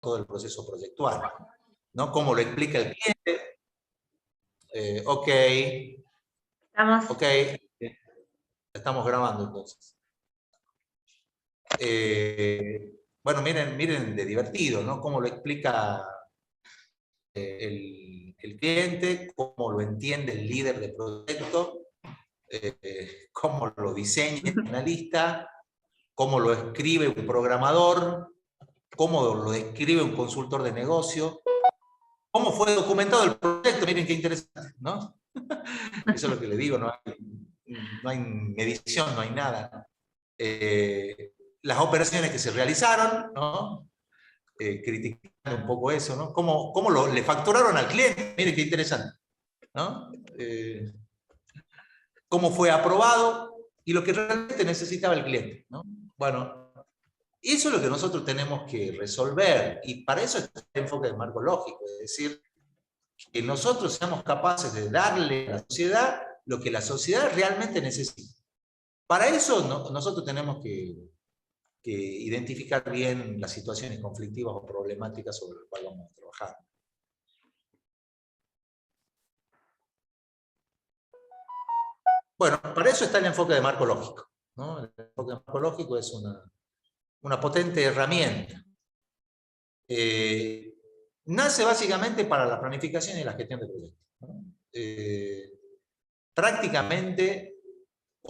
todo el proceso proyectual, ¿no? Cómo lo explica el cliente. Ok. Ok. Estamos grabando entonces. Bueno, miren de divertido, ¿no? Cómo lo explica el cliente, cómo lo entiende el líder de proyecto, cómo lo diseña el analista, cómo lo escribe un programador, cómo lo describe un consultor de negocio, cómo fue documentado el proyecto. Miren qué interesante, ¿no? Eso es lo que le digo, no hay medición, no hay nada. Las operaciones que se realizaron, ¿no? Criticando un poco eso, ¿no? ¿Cómo le facturaron al cliente? Miren qué interesante, ¿no? Cómo fue aprobado y lo que realmente necesitaba el cliente, ¿no? Bueno, eso es lo que nosotros tenemos que resolver, y para eso está el enfoque del marco lógico, es decir, que nosotros seamos capaces de darle a la sociedad lo que la sociedad realmente necesita. Para eso nosotros tenemos que identificar bien las situaciones conflictivas o problemáticas sobre las cuales vamos a trabajar. Bueno, para eso está el enfoque de marco lógico, ¿no? El enfoque de marco lógico es una potente herramienta. Nace básicamente para la planificación y la gestión de proyectos, ¿no? Prácticamente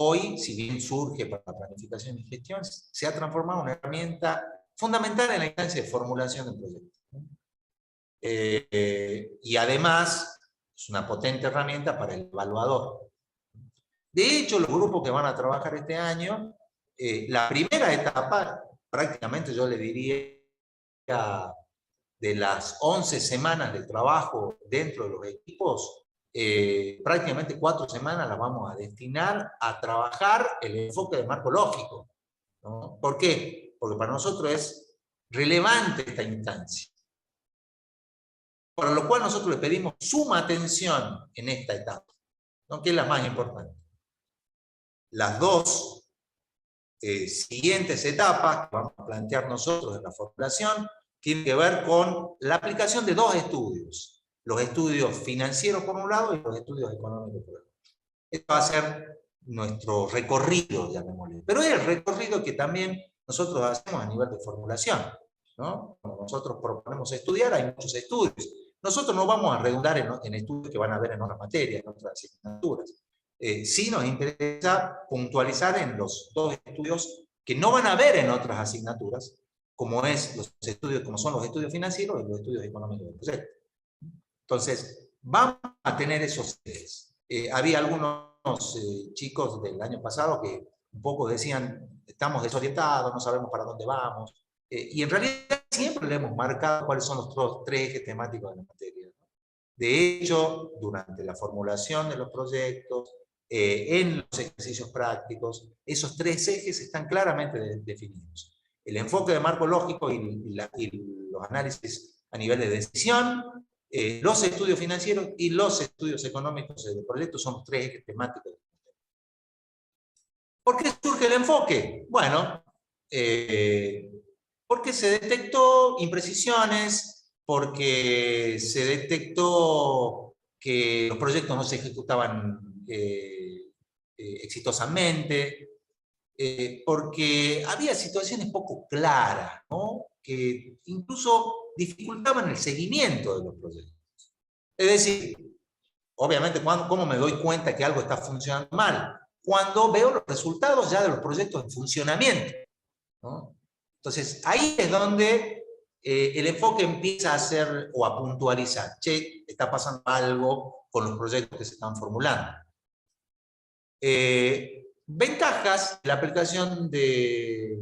hoy, si bien surge para la planificación y gestión, se ha transformado en una herramienta fundamental en la instancia de formulación del proyecto, ¿no? Y además es una potente herramienta para el evaluador. De hecho, los grupos que van a trabajar este año, la primera etapa, prácticamente yo le diría, de las 11 semanas de trabajo dentro de los equipos, prácticamente 4 semanas las vamos a destinar a trabajar el enfoque de marco lógico, ¿no? ¿Por qué? Porque para nosotros es relevante esta instancia, para lo cual nosotros le pedimos suma atención en esta etapa, ¿no? Que es la más importante. Las dos siguientes etapas que vamos a plantear nosotros en la formulación tienen que ver con la aplicación de dos estudios: los estudios financieros por un lado y los estudios económicos por el otro. Este va a ser nuestro recorrido, llamémosle. Pero es el recorrido que también nosotros hacemos a nivel de formulación, ¿no? Cuando nosotros proponemos estudiar, hay muchos estudios. Nosotros no vamos a redundar en estudios que van a ver en otras materias, en otras asignaturas. Sí nos interesa puntualizar en los dos estudios que no van a ver en otras asignaturas, como son los estudios financieros y los estudios económicos del proyecto. Entonces, vamos a tener esos ejes. Había algunos chicos del año pasado que un poco decían, estamos desorientados, no sabemos para dónde vamos, y en realidad siempre le hemos marcado cuáles son los tres ejes temáticos de la materia, ¿no? De hecho, durante la formulación de los proyectos, en los ejercicios prácticos, esos tres ejes están claramente definidos. El enfoque de marco lógico y los análisis a nivel de decisión, los estudios financieros y los estudios económicos del proyecto son los tres ejes temáticos. ¿Por qué surge el enfoque? Bueno, porque se detectó imprecisiones, porque se detectó que los proyectos no se ejecutaban exitosamente, porque había situaciones poco claras, ¿no? Que incluso dificultaban el seguimiento de los proyectos. Es decir, obviamente, ¿cómo me doy cuenta que algo está funcionando mal? Cuando veo los resultados ya de los proyectos en funcionamiento, ¿no? Entonces, ahí es donde el enfoque empieza a hacer o a puntualizar. Che, está pasando algo con los proyectos que se están formulando. Ventajas de la aplicación del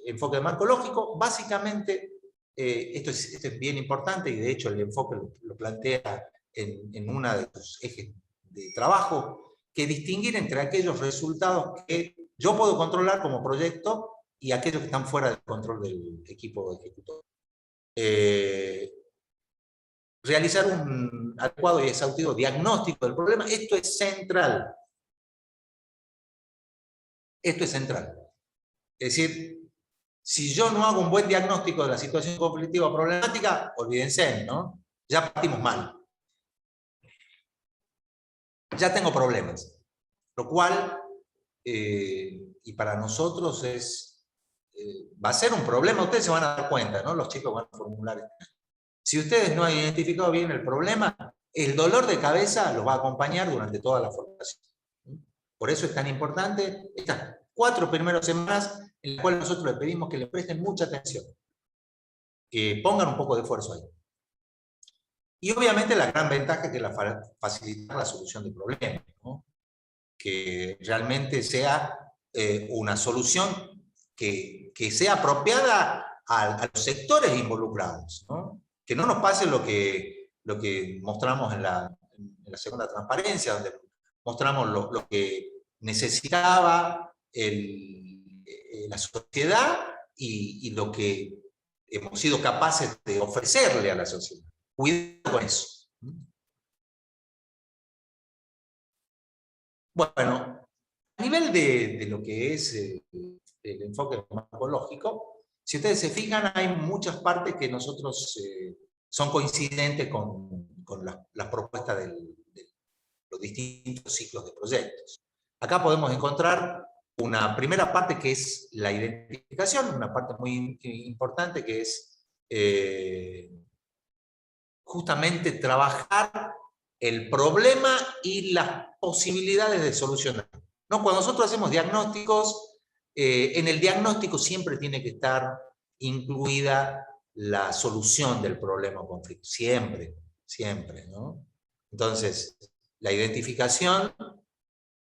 enfoque de marco lógico, básicamente, esto es bien importante, y de hecho el enfoque lo plantea en uno de sus ejes de trabajo, que distinguir entre aquellos resultados que yo puedo controlar como proyecto y aquellos que están fuera del control del equipo ejecutor. Realizar un adecuado y exhaustivo diagnóstico del problema, esto es central. Esto es central. Es decir, Si yo no hago un buen diagnóstico de la situación conflictiva o problemática, olvídense, ¿no? Ya partimos mal. Ya tengo problemas. Lo cual, y para nosotros va a ser un problema, ustedes se van a dar cuenta, ¿no? Los chicos van a formular. Si ustedes no han identificado bien el problema, el dolor de cabeza los va a acompañar durante toda la formación. Por eso es tan importante estas 4 primeras semanas en las cuales nosotros les pedimos que le presten mucha atención, que pongan un poco de esfuerzo ahí. Y obviamente la gran ventaja es que facilitar la solución del problema, ¿no? Que realmente sea una solución que sea apropiada a los sectores involucrados, ¿no? Que no nos pase lo que mostramos en la segunda transparencia, donde mostramos lo que necesitaba la sociedad y lo que hemos sido capaces de ofrecerle a la sociedad. Cuidado con eso. Bueno, a nivel de lo que es el enfoque farmacológico, si ustedes se fijan, hay muchas partes que nosotros son coincidentes con las propuestas de los distintos ciclos de proyectos. Acá podemos encontrar una primera parte que es la identificación, una parte muy importante que es justamente trabajar el problema y las posibilidades de solucionar. ¿No? Cuando nosotros hacemos diagnósticos, en el diagnóstico siempre tiene que estar incluida la solución del problema o conflicto. Siempre, siempre, ¿no? Entonces, la identificación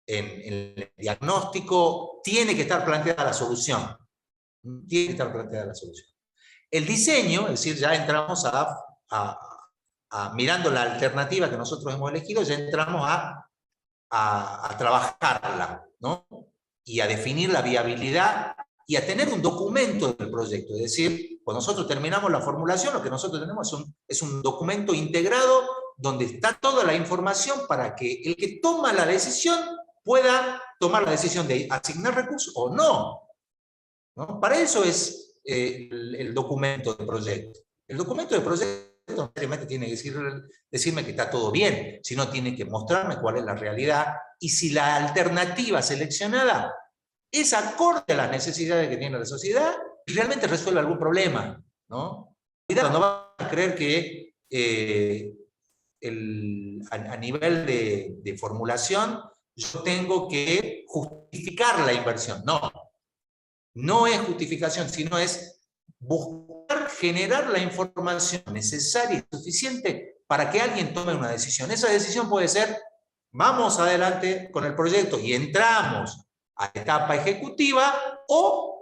en el diagnóstico tiene que estar planteada la solución. Tiene que estar planteada la solución. El diseño, es decir, ya entramos mirando la alternativa que nosotros hemos elegido, ya entramos a trabajarla, ¿no? Y a definir la viabilidad y a tener un documento del proyecto. Es decir, cuando nosotros terminamos la formulación, lo que nosotros tenemos es un documento integrado donde está toda la información para que el que toma la decisión pueda tomar la decisión de asignar recursos o no, ¿no? Para eso es el documento de proyecto. El documento de proyecto no necesariamente tiene que decirme que está todo bien, sino tiene que mostrarme cuál es la realidad y si la alternativa seleccionada es acorde a las necesidades que tiene la sociedad y realmente resuelve algún problema, ¿no? Cuidado, no van a creer que a nivel de formulación yo tengo que justificar la inversión. No, no es justificación, sino es buscar generar la información necesaria y suficiente para que alguien tome una decisión. Esa decisión puede ser, vamos adelante con el proyecto y entramos a la etapa ejecutiva, o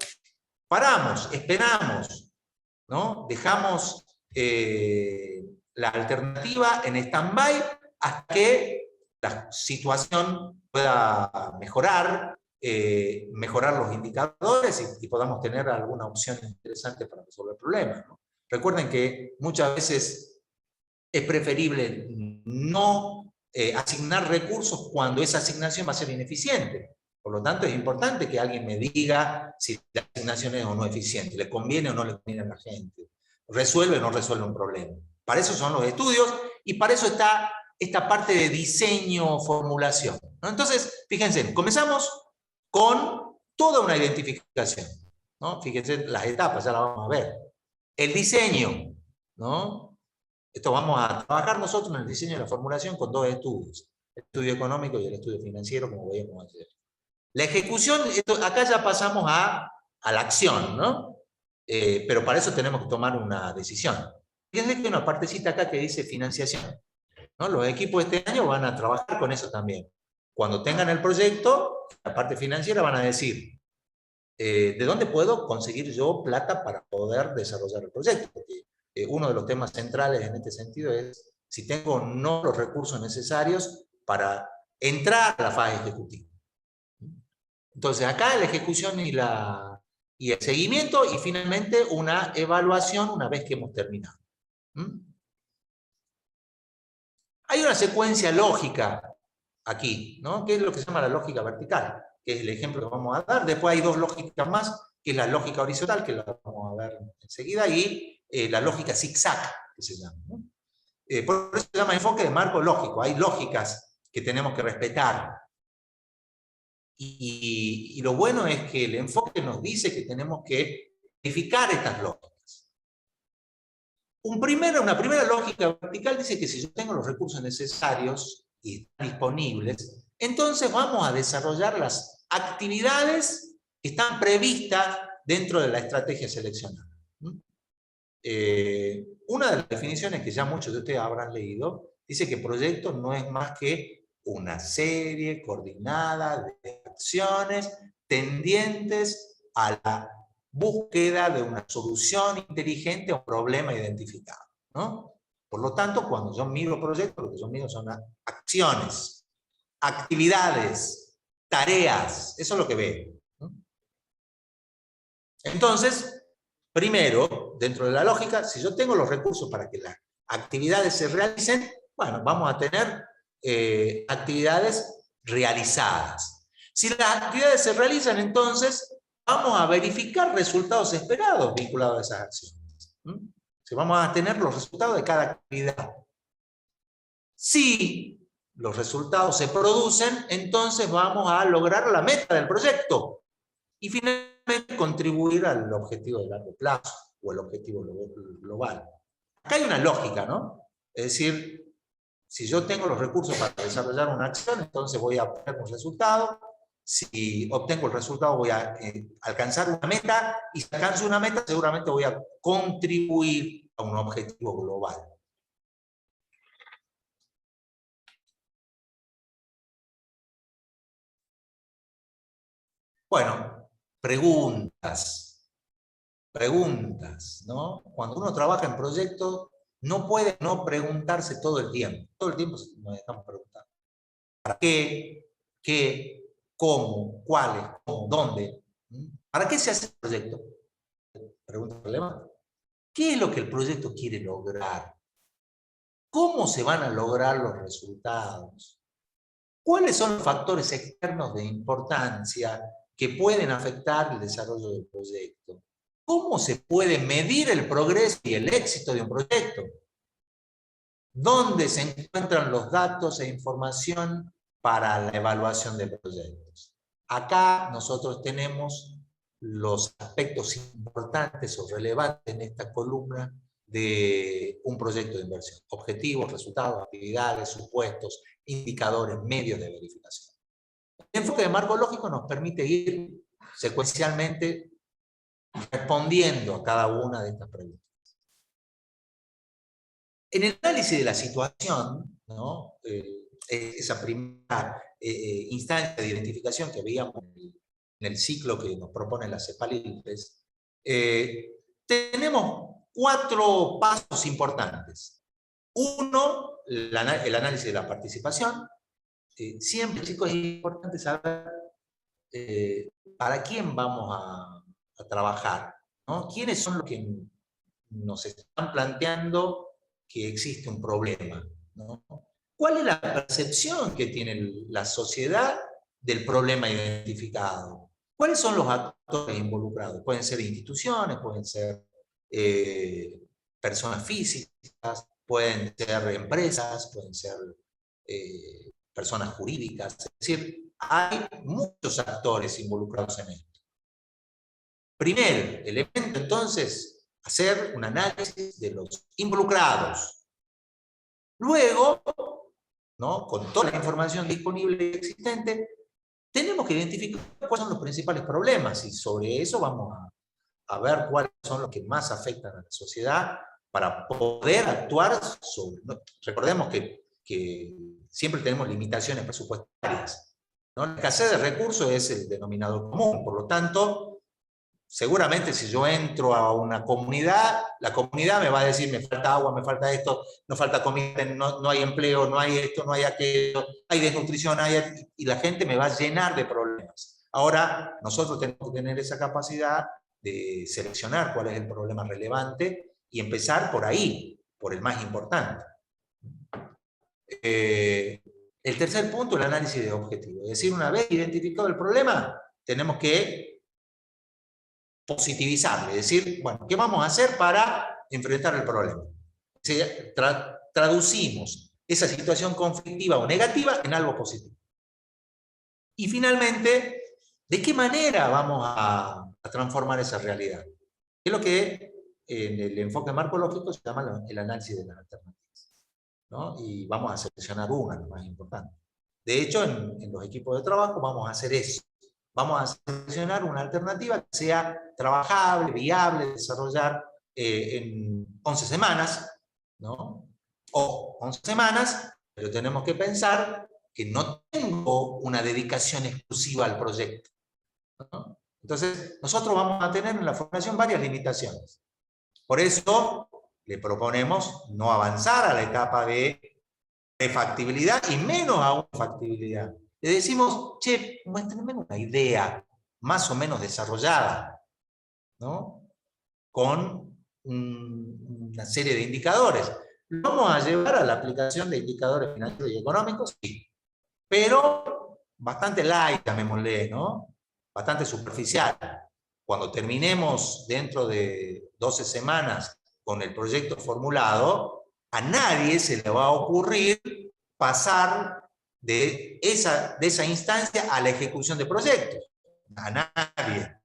paramos, esperamos, ¿no? Dejamos la alternativa en stand-by hasta que la situación pueda mejorar, mejorar los indicadores y podamos tener alguna opción interesante para resolver el problema, ¿no? Recuerden que muchas veces es preferible no asignar recursos cuando esa asignación va a ser ineficiente. Por lo tanto, es importante que alguien me diga si la asignación es o no eficiente, le conviene o no le conviene a la gente, resuelve o no resuelve un problema. Para eso son los estudios y para eso está esta parte de diseño, formulación, ¿no? Entonces, fíjense, comenzamos con toda una identificación, ¿no? Fíjense las etapas, ya las vamos a ver. El diseño, ¿no? Esto vamos a trabajar nosotros en el diseño de la formulación con 2 estudios, el estudio económico y el estudio financiero, como veíamos ayer. La ejecución, acá ya pasamos a la acción, ¿no? Pero para eso tenemos que tomar una decisión. Fíjense que hay una partecita acá que dice financiación, ¿no? Los equipos de este año van a trabajar con eso también. Cuando tengan el proyecto, la parte financiera van a decir, ¿de dónde puedo conseguir yo plata para poder desarrollar el proyecto? Porque uno de los temas centrales en este sentido es si tengo o no los recursos necesarios para entrar a la fase ejecutiva. Entonces acá la ejecución y el seguimiento y finalmente una evaluación una vez que hemos terminado. Hay una secuencia lógica aquí, ¿no? Que es lo que se llama la lógica vertical, que es el ejemplo que vamos a dar. Después hay 2 lógicas más que es la lógica horizontal, que la vamos a ver enseguida, y la lógica zigzag, que se llama, ¿no? Por eso se llama enfoque de marco lógico. Hay lógicas que tenemos que respetar. Y lo bueno es que el enfoque nos dice que tenemos que verificar estas lógicas. Una primera lógica vertical dice que si yo tengo los recursos necesarios y disponibles, entonces vamos a desarrollar las actividades que están previstas dentro de la estrategia seleccionada. Una de las definiciones que ya muchos de ustedes habrán leído dice que proyecto no es más que una serie coordinada de acciones tendientes a la búsqueda de una solución inteligente a un problema identificado, ¿no? Por lo tanto, cuando yo miro proyectos, lo que yo miro son acciones, actividades, tareas, eso es lo que veo, ¿no? Entonces, primero, dentro de la lógica, si yo tengo los recursos para que las actividades se realicen, bueno, vamos a tener actividades realizadas. Si las actividades se realizan, entonces vamos a verificar resultados esperados vinculados a esas acciones. Si vamos a tener los resultados de cada actividad. Si los resultados se producen, entonces vamos a lograr la meta del proyecto. Y finalmente contribuir al objetivo de largo plazo o el objetivo global. Acá hay una lógica, ¿no? Es decir, si yo tengo los recursos para desarrollar una acción, entonces voy a obtener un resultado. Si obtengo el resultado, voy a alcanzar una meta. Y si alcanzo una meta, seguramente voy a contribuir a un objetivo global. Bueno, preguntas, ¿no? Cuando uno trabaja en proyectos, no puede no preguntarse todo el tiempo. Todo el tiempo nos estamos preguntando. ¿Para qué? ¿Qué? ¿Cómo? ¿Cuáles? ¿Cómo? ¿Dónde? ¿Para qué se hace el proyecto? Pregunta relevante. ¿Qué es lo que el proyecto quiere lograr? ¿Cómo se van a lograr los resultados? ¿Cuáles son los factores externos de importancia que pueden afectar el desarrollo del proyecto? ¿Cómo se puede medir el progreso y el éxito de un proyecto? ¿Dónde se encuentran los datos e información para la evaluación de proyectos? Acá nosotros tenemos los aspectos importantes o relevantes en esta columna de un proyecto de inversión. Objetivos, resultados, actividades, supuestos, indicadores, medios de verificación. El enfoque de marco lógico nos permite ir secuencialmente respondiendo a cada una de estas preguntas. En el análisis de la situación, ¿no? Esa primera instancia de identificación que veíamos en el ciclo que nos propone la CEPALIPES, tenemos 4 pasos importantes. Uno, el análisis de la participación. Siempre, chicos, es importante saber para quién vamos a trabajar, ¿no? ¿Quiénes son los que nos están planteando que existe un problema, ¿no? ¿Cuál es la percepción que tiene la sociedad del problema identificado? ¿Cuáles son los actores involucrados? Pueden ser instituciones, pueden ser personas físicas, pueden ser empresas, pueden ser personas jurídicas. Es decir, hay muchos actores involucrados en esto. Primer elemento, entonces, hacer un análisis de los involucrados. Luego, ¿no? Con toda la información disponible y existente, tenemos que identificar cuáles son los principales problemas y sobre eso vamos a ver cuáles son los que más afectan a la sociedad para poder actuar sobre... ¿no? Recordemos que siempre tenemos limitaciones presupuestarias, ¿no? La escasez de recursos es el denominador común, por lo tanto, seguramente si yo entro a una comunidad, la comunidad me va a decir, me falta agua, me falta esto, no falta comida, no hay empleo, no hay esto, no hay aquello, hay desnutrición, y la gente me va a llenar de problemas. Ahora, nosotros tenemos que tener esa capacidad de seleccionar cuál es el problema relevante y empezar por ahí, por el más importante. El tercer punto, el análisis de objetivos. Es decir, una vez identificado el problema, tenemos que positivizarle, decir, bueno, ¿qué vamos a hacer para enfrentar el problema? Traducimos esa situación conflictiva o negativa en algo positivo. Y finalmente, ¿de qué manera vamos a transformar esa realidad? Es lo que en el enfoque marcológico se llama el análisis de las alternativas, ¿no? Y vamos a seleccionar una, lo más importante. De hecho, en los equipos de trabajo vamos a hacer eso. Vamos a seleccionar una alternativa que sea trabajable, viable, desarrollar en 11 semanas, ¿no? O 11 semanas, pero tenemos que pensar que no tengo una dedicación exclusiva al proyecto, ¿no? Entonces, nosotros vamos a tener en la formulación varias limitaciones. Por eso, le proponemos no avanzar a la etapa de factibilidad y menos aún factibilidad. Le decimos, che, muéstrenme una idea más o menos desarrollada, ¿no? Con una serie de indicadores. ¿Lo vamos a llevar a la aplicación de indicadores financieros y económicos? Sí. Pero bastante light, llamémosle, ¿no? Bastante superficial. Cuando terminemos dentro de 12 semanas con el proyecto formulado, a nadie se le va a ocurrir pasar de esa instancia a la ejecución de proyectos. A nadie.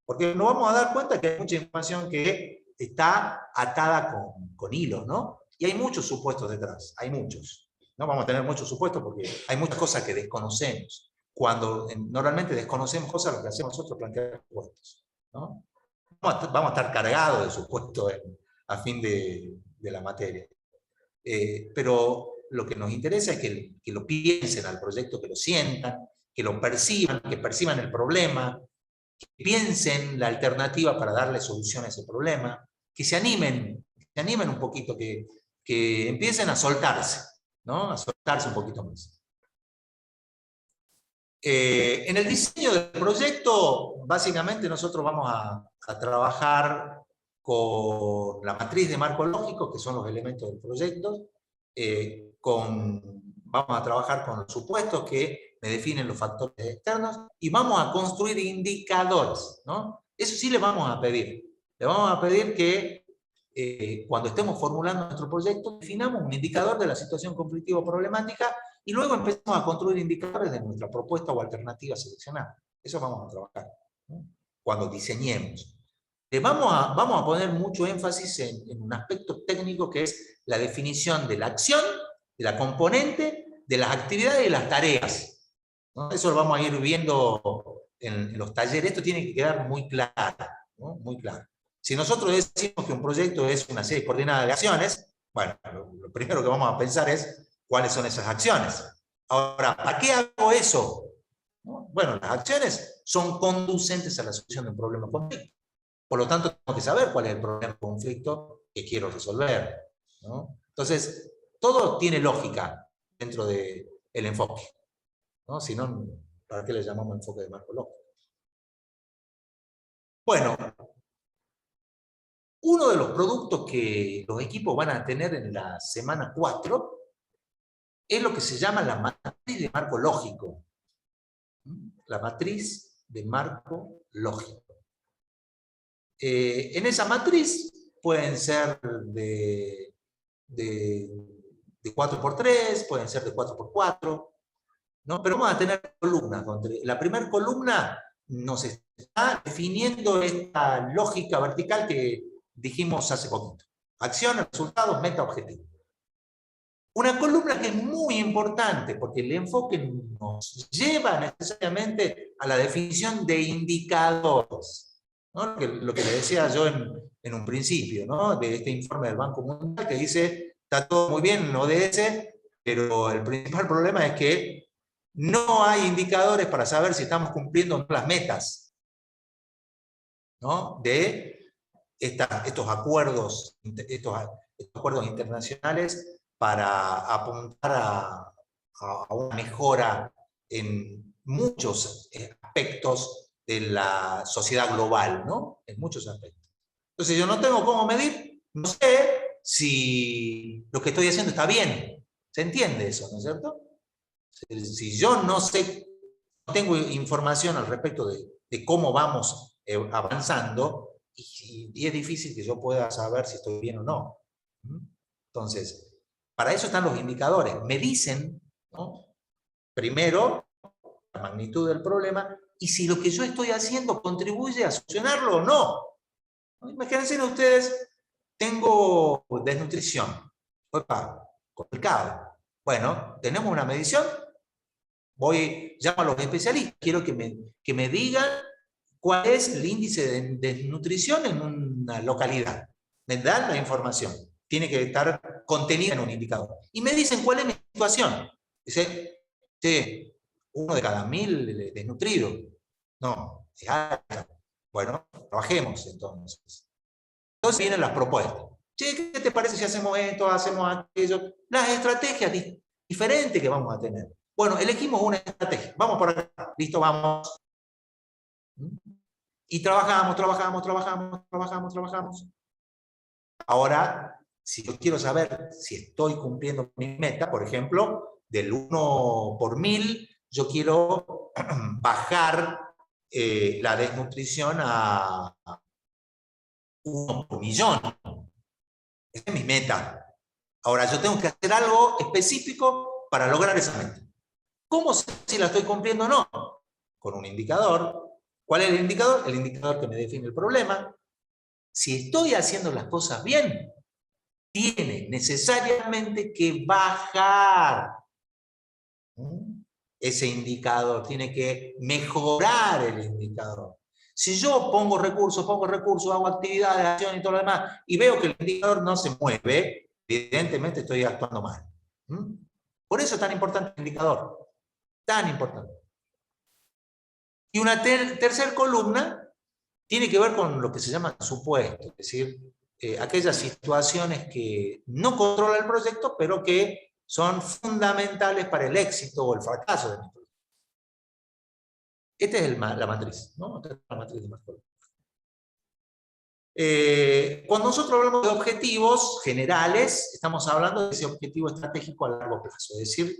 Porque nos vamos a dar cuenta que hay mucha información que está atada con hilos, ¿no? Y hay muchos supuestos detrás, hay muchos. No vamos a tener muchos supuestos porque hay muchas cosas que desconocemos. Cuando normalmente desconocemos cosas, lo que hacemos nosotros es plantear supuestos, ¿no? Vamos a estar cargados de supuestos a fin de la materia. Pero lo que nos interesa es que lo piensen al proyecto, que lo sientan, que lo perciban, que perciban el problema, que piensen la alternativa para darle solución a ese problema, que se animen un poquito, que empiecen a soltarse, ¿no? A soltarse un poquito más. En el diseño del proyecto, básicamente nosotros vamos a trabajar con la matriz de marco lógico, que son los elementos del proyecto, vamos a trabajar con los supuestos que me definen los factores externos, y vamos a construir indicadores, ¿no? Eso sí le vamos a pedir. Le vamos a pedir que cuando estemos formulando nuestro proyecto, definamos un indicador de la situación conflictiva o problemática, y luego empezamos a construir indicadores de nuestra propuesta o alternativa seleccionada. Eso vamos a trabajar, ¿no? Cuando diseñemos. Vamos a poner mucho énfasis en un aspecto técnico que es la definición de la acción, de la componente, de las actividades y las tareas, ¿no? Eso lo vamos a ir viendo en los talleres. Esto tiene que quedar muy claro, ¿no? Muy claro. Si nosotros decimos que un proyecto es una serie coordinada de acciones, bueno, lo primero que vamos a pensar es cuáles son esas acciones. Ahora, ¿para qué hago eso? ¿No? Bueno, las acciones son conducentes a la solución de un problema o conflicto. Por lo tanto, tengo que saber cuál es el problema o conflicto que quiero resolver, ¿no? Entonces, todo tiene lógica dentro del enfoque, ¿no? Si no, ¿para qué le llamamos enfoque de marco lógico? Bueno, uno de los productos que los equipos van a tener en la semana 4 es lo que se llama la matriz de marco lógico. La matriz de marco lógico. En esa matriz pueden ser de 4×3, pueden ser de 4×4, ¿no? Pero vamos a tener columnas, donde la primera columna nos está definiendo esta lógica vertical que dijimos hace poquito. Acciones, resultados, meta, objetivo. Una columna que es muy importante porque el enfoque nos lleva necesariamente a la definición de indicadores, ¿no? Lo que le decía yo en un principio, ¿no? De este informe del Banco Mundial que dice, está todo muy bien en ODS, pero el principal problema es que no hay indicadores para saber si estamos cumpliendo o no las metas, ¿no? De estos acuerdos internacionales para apuntar a una mejora en muchos aspectos de la sociedad global, ¿no? En muchos aspectos. Entonces yo no tengo cómo medir, no sé si lo que estoy haciendo está bien. ¿Se entiende eso, no es cierto? Si yo no sé, no tengo información al respecto de cómo vamos avanzando y es difícil que yo pueda saber si estoy bien o no. Entonces, para eso están los indicadores. Me dicen, ¿no?, primero, la magnitud del problema y si lo que yo estoy haciendo contribuye a solucionarlo o no. Imagínense ustedes, tengo desnutrición. Opa, complicado. Bueno, tenemos una medición. Llamo a los especialistas. Quiero que me digan cuál es el índice de desnutrición en una localidad. Me dan la información. Tiene que estar contenida en un indicador. Y me dicen cuál es mi situación. Dice, sí, 1 de cada 1000 desnutridos. No, es alta. Bueno, trabajemos entonces. Entonces vienen las propuestas. Che, ¿qué te parece si hacemos esto, hacemos aquello? Las estrategias diferentes que vamos a tener. Bueno, elegimos una estrategia. Vamos por acá. Listo, vamos. Y trabajamos. Ahora, si yo quiero saber si estoy cumpliendo mi meta, por ejemplo, del 1 por 1000, yo quiero bajar la desnutrición a 1 por millón. Esa es mi meta. Ahora, yo tengo que hacer algo específico para lograr esa meta. ¿Cómo sé si la estoy cumpliendo o no? Con un indicador. ¿Cuál es el indicador? El indicador que me define el problema. Si estoy haciendo las cosas bien, tiene necesariamente que bajar ese indicador, tiene que mejorar el indicador. Si yo pongo recursos, hago actividades, acción y todo lo demás, y veo que el indicador no se mueve, evidentemente estoy actuando mal. Por eso es tan importante el indicador. Tan importante. Y una tercera columna tiene que ver con lo que se llama supuestos, es decir, aquellas situaciones que no controla el proyecto, pero que son fundamentales para el éxito o el fracaso de mi proyecto. Esta es la matriz, ¿no? Esta es la matriz de Maslow. Cuando nosotros hablamos de objetivos generales, estamos hablando de ese objetivo estratégico a largo plazo, es decir,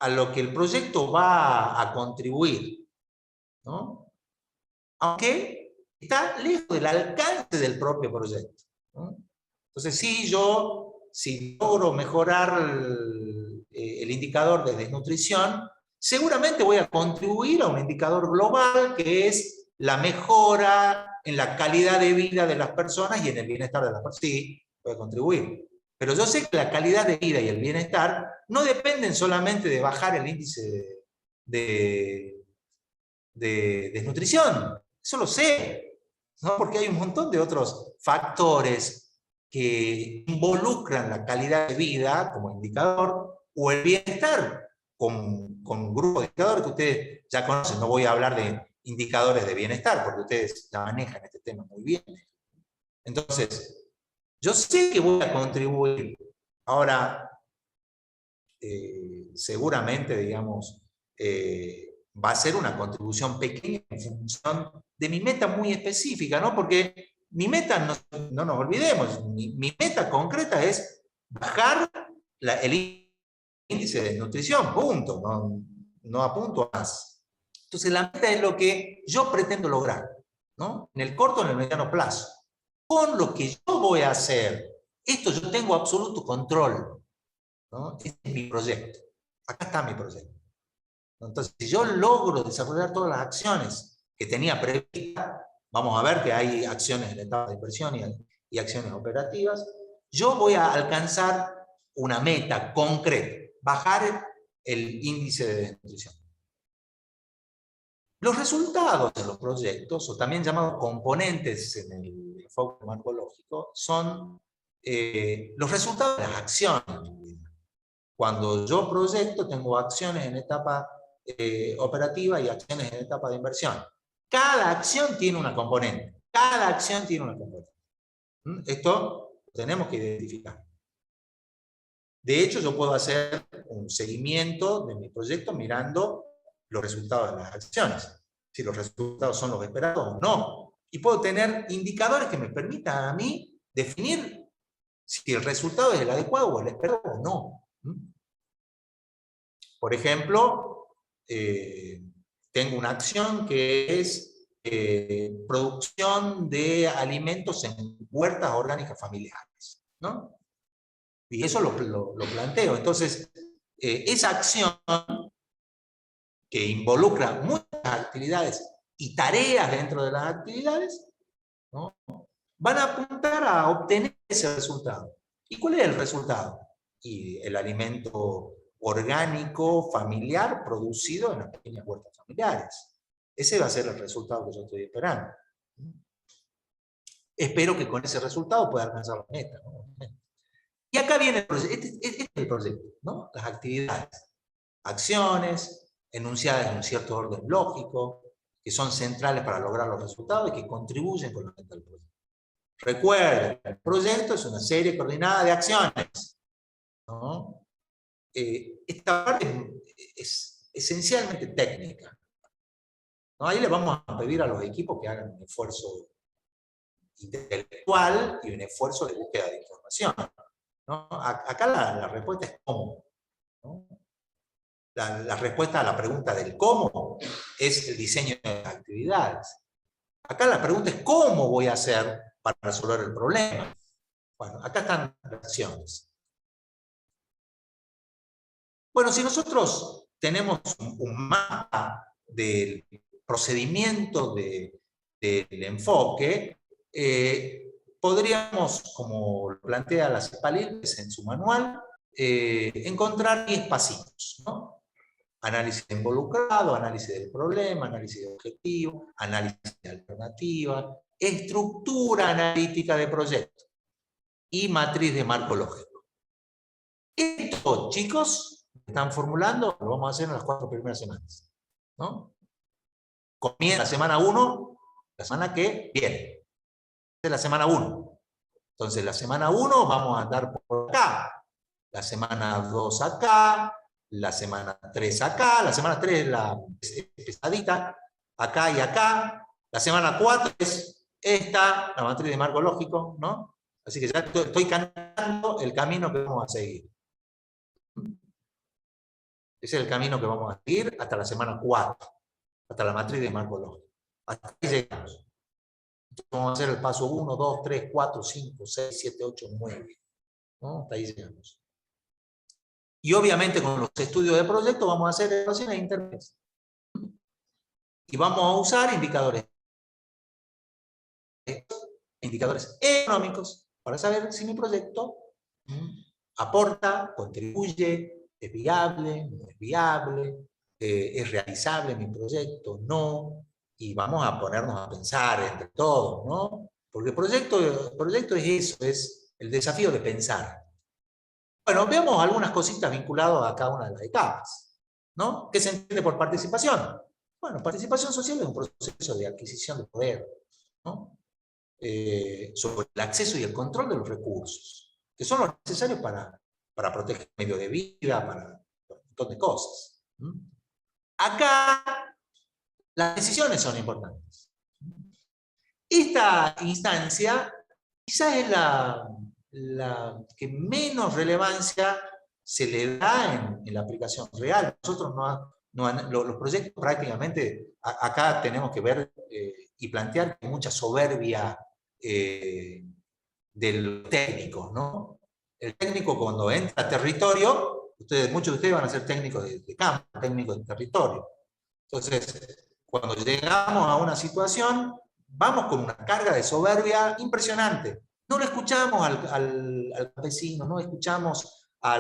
a lo que el proyecto va a contribuir, ¿no? Aunque está lejos del alcance del propio proyecto, ¿no? Entonces, si logro mejorar el indicador de desnutrición, seguramente voy a contribuir a un indicador global que es la mejora en la calidad de vida de las personas y en el bienestar de las personas. Sí, voy a contribuir. Pero yo sé que la calidad de vida y el bienestar no dependen solamente de bajar el índice de desnutrición. Eso lo sé, ¿no? Porque hay un montón de otros factores que involucran la calidad de vida como indicador o el bienestar con un grupo de indicadores que ustedes ya conocen. No voy a hablar de indicadores de bienestar porque ustedes ya manejan este tema muy bien. Entonces, yo sé que voy a contribuir. Ahora, seguramente, digamos, va a ser una contribución pequeña en función de mi meta muy específica, ¿no? Porque mi meta, no nos olvidemos, mi meta concreta es bajar el índice de nutrición, punto, no apunto a más. Entonces la meta es lo que yo pretendo lograr, ¿no? En el corto o en el mediano plazo. Con lo que yo voy a hacer, esto yo tengo absoluto control, ¿no? Este es mi proyecto. Acá está mi proyecto. Entonces, si yo logro desarrollar todas las acciones que tenía previstas, vamos a ver que hay acciones en la etapa de inversión y acciones operativas, yo voy a alcanzar una meta concreta, bajar el índice de desnutrición. Los resultados de los proyectos, o también llamados componentes en el enfoque marcológico, son los resultados de las acciones. Cuando yo proyecto, tengo acciones en etapa operativa y acciones en etapa de inversión. Cada acción tiene una componente. Cada acción tiene una componente. Esto lo tenemos que identificar. De hecho, yo puedo hacer un seguimiento de mi proyecto mirando los resultados de las acciones. Si los resultados son los esperados o no. Y puedo tener indicadores que me permitan a mí definir si el resultado es el adecuado o el esperado o no. Por ejemplo, tengo una acción que es producción de alimentos en huertas orgánicas familiares, ¿no? Y eso lo planteo. Entonces, esa acción que involucra muchas actividades y tareas dentro de las actividades, ¿no?, van a apuntar a obtener ese resultado. ¿Y cuál es el resultado? Y el alimento orgánico, familiar, producido en las pequeñas huertas familiares. Ese va a ser el resultado que yo estoy esperando. Espero que con ese resultado pueda alcanzar la meta, ¿no? Y acá viene el proyecto, este es el proyecto, ¿no? Las actividades, acciones, enunciadas en un cierto orden lógico, que son centrales para lograr los resultados y que contribuyen con la meta del proyecto. Recuerden, el proyecto es una serie coordinada de acciones, ¿no? Esta parte es esencialmente técnica, ¿no? Ahí le vamos a pedir a los equipos que hagan un esfuerzo intelectual y un esfuerzo de búsqueda de información, ¿no? Acá la respuesta es cómo, ¿no? La respuesta a la pregunta del cómo es el diseño de las actividades. Acá la pregunta es cómo voy a hacer para resolver el problema. Bueno, acá están las acciones. Bueno, si nosotros tenemos un mapa del procedimiento del enfoque, podríamos, como lo plantea la CEPALIR en su manual, encontrar 10 pasitos, ¿no? Análisis de involucrado, análisis del problema, análisis de objetivo, análisis de alternativa, estructura analítica de proyecto y matriz de marco lógico. Esto, chicos, están formulando, lo vamos a hacer en las 4 primeras semanas, ¿no? Comienza la semana 1, la semana que viene. Esta es la semana 1. Entonces, la semana 1 vamos a andar por acá, la semana 2 acá, la semana 3 acá, la semana 3 es la pesadita, acá y acá, la semana 4 es esta, la matriz de marco lógico, ¿no? Así que ya estoy cantando el camino que vamos a seguir. Ese es el camino que vamos a seguir hasta la semana 4, hasta la matriz de marco lógico. Hasta ahí llegamos. Entonces vamos a hacer el paso 1, 2, 3, 4, 5, 6, 7, 8, 9. ¿No? Hasta ahí llegamos. Y obviamente con los estudios de proyecto vamos a hacer evaluaciones intermedias. Y vamos a usar indicadores económicos para saber si mi proyecto aporta, contribuye, es viable, no es viable, es realizable mi proyecto, no. Y vamos a ponernos a pensar entre todos, ¿no? Porque el proyecto es eso, es el desafío de pensar. Bueno, veamos algunas cositas vinculadas a cada una de las etapas, ¿no? ¿Qué se entiende por participación? Bueno, participación social es un proceso de adquisición de poder, ¿no? Sobre el acceso y el control de los recursos, que son los necesarios para proteger el medio de vida, para un montón de cosas. Acá, las decisiones son importantes. Esta instancia quizás es la que menos relevancia se le da en la aplicación real. Nosotros los proyectos prácticamente, acá tenemos que ver y plantear que hay mucha soberbia del técnico, ¿no? El técnico cuando entra a territorio, muchos de ustedes van a ser técnicos de campo, técnicos de territorio. Entonces, cuando llegamos a una situación, vamos con una carga de soberbia impresionante. No lo escuchamos al campesino, no escuchamos a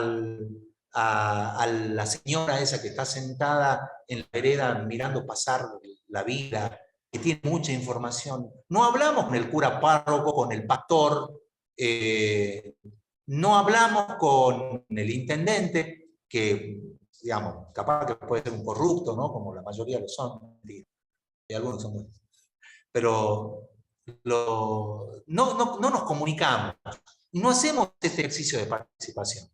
la señora esa que está sentada en la vereda mirando pasar la vida, que tiene mucha información. No hablamos con el cura párroco, con el pastor, no hablamos con el intendente, que, digamos, capaz que puede ser un corrupto, ¿no? Como la mayoría lo son, y algunos son buenos. Pero no nos comunicamos, no hacemos este ejercicio de participación.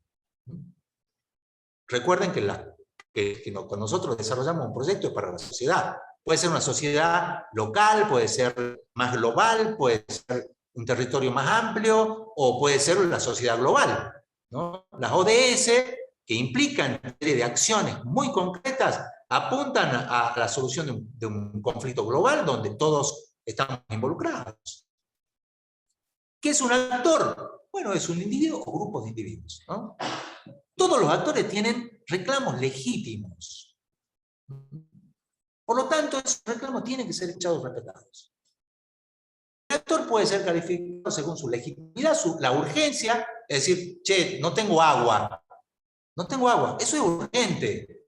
Recuerden que nosotros desarrollamos un proyecto es para la sociedad. Puede ser una sociedad local, puede ser más global, puede ser un territorio más amplio, o puede ser la sociedad global, ¿no? Las ODS, que implican una serie de acciones muy concretas, apuntan a la solución de un conflicto global donde todos estamos involucrados. ¿Qué es un actor? Bueno, es un individuo o grupo de individuos, ¿no? Todos los actores tienen reclamos legítimos. Por lo tanto, esos reclamos tienen que ser echados respetados. El actor puede ser calificado según su legitimidad, la urgencia, es decir, che, no tengo agua. No tengo agua, eso es urgente.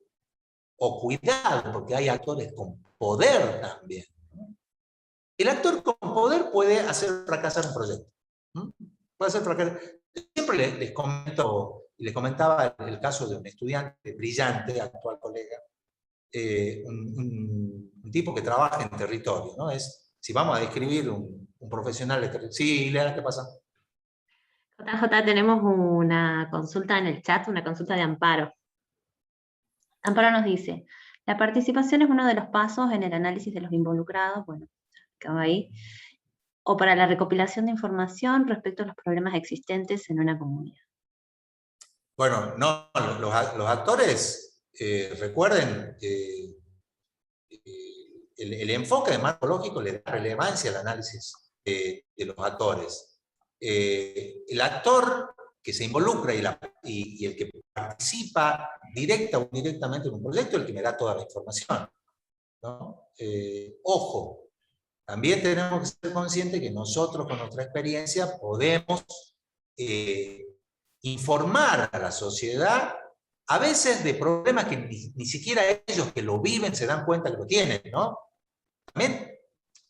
O cuidado, porque hay actores con poder también. El actor con poder puede hacer fracasar un proyecto. Puede hacer fracasar. Siempre les comento, les comentaba el caso de un estudiante brillante, actual colega, un tipo que trabaja en territorio, ¿no? Si vamos a describir un profesional de territorio. Sí, Ileana, ¿qué pasa? JJ, tenemos una consulta en el chat, una consulta de Amparo. Amparo nos dice, la participación es uno de los pasos en el análisis de los involucrados, bueno, quedó ahí, o para la recopilación de información respecto a los problemas existentes en una comunidad. Bueno, no, los actores, recuerden, el enfoque de marco lógico le da relevancia al análisis de los actores. El actor que se involucra y el que participa directa o indirectamente en un proyecto es el que me da toda la información, ¿no? Ojo, también tenemos que ser conscientes que nosotros con nuestra experiencia podemos informar a la sociedad a veces de problemas que ni siquiera ellos que lo viven se dan cuenta que lo tienen, ¿no?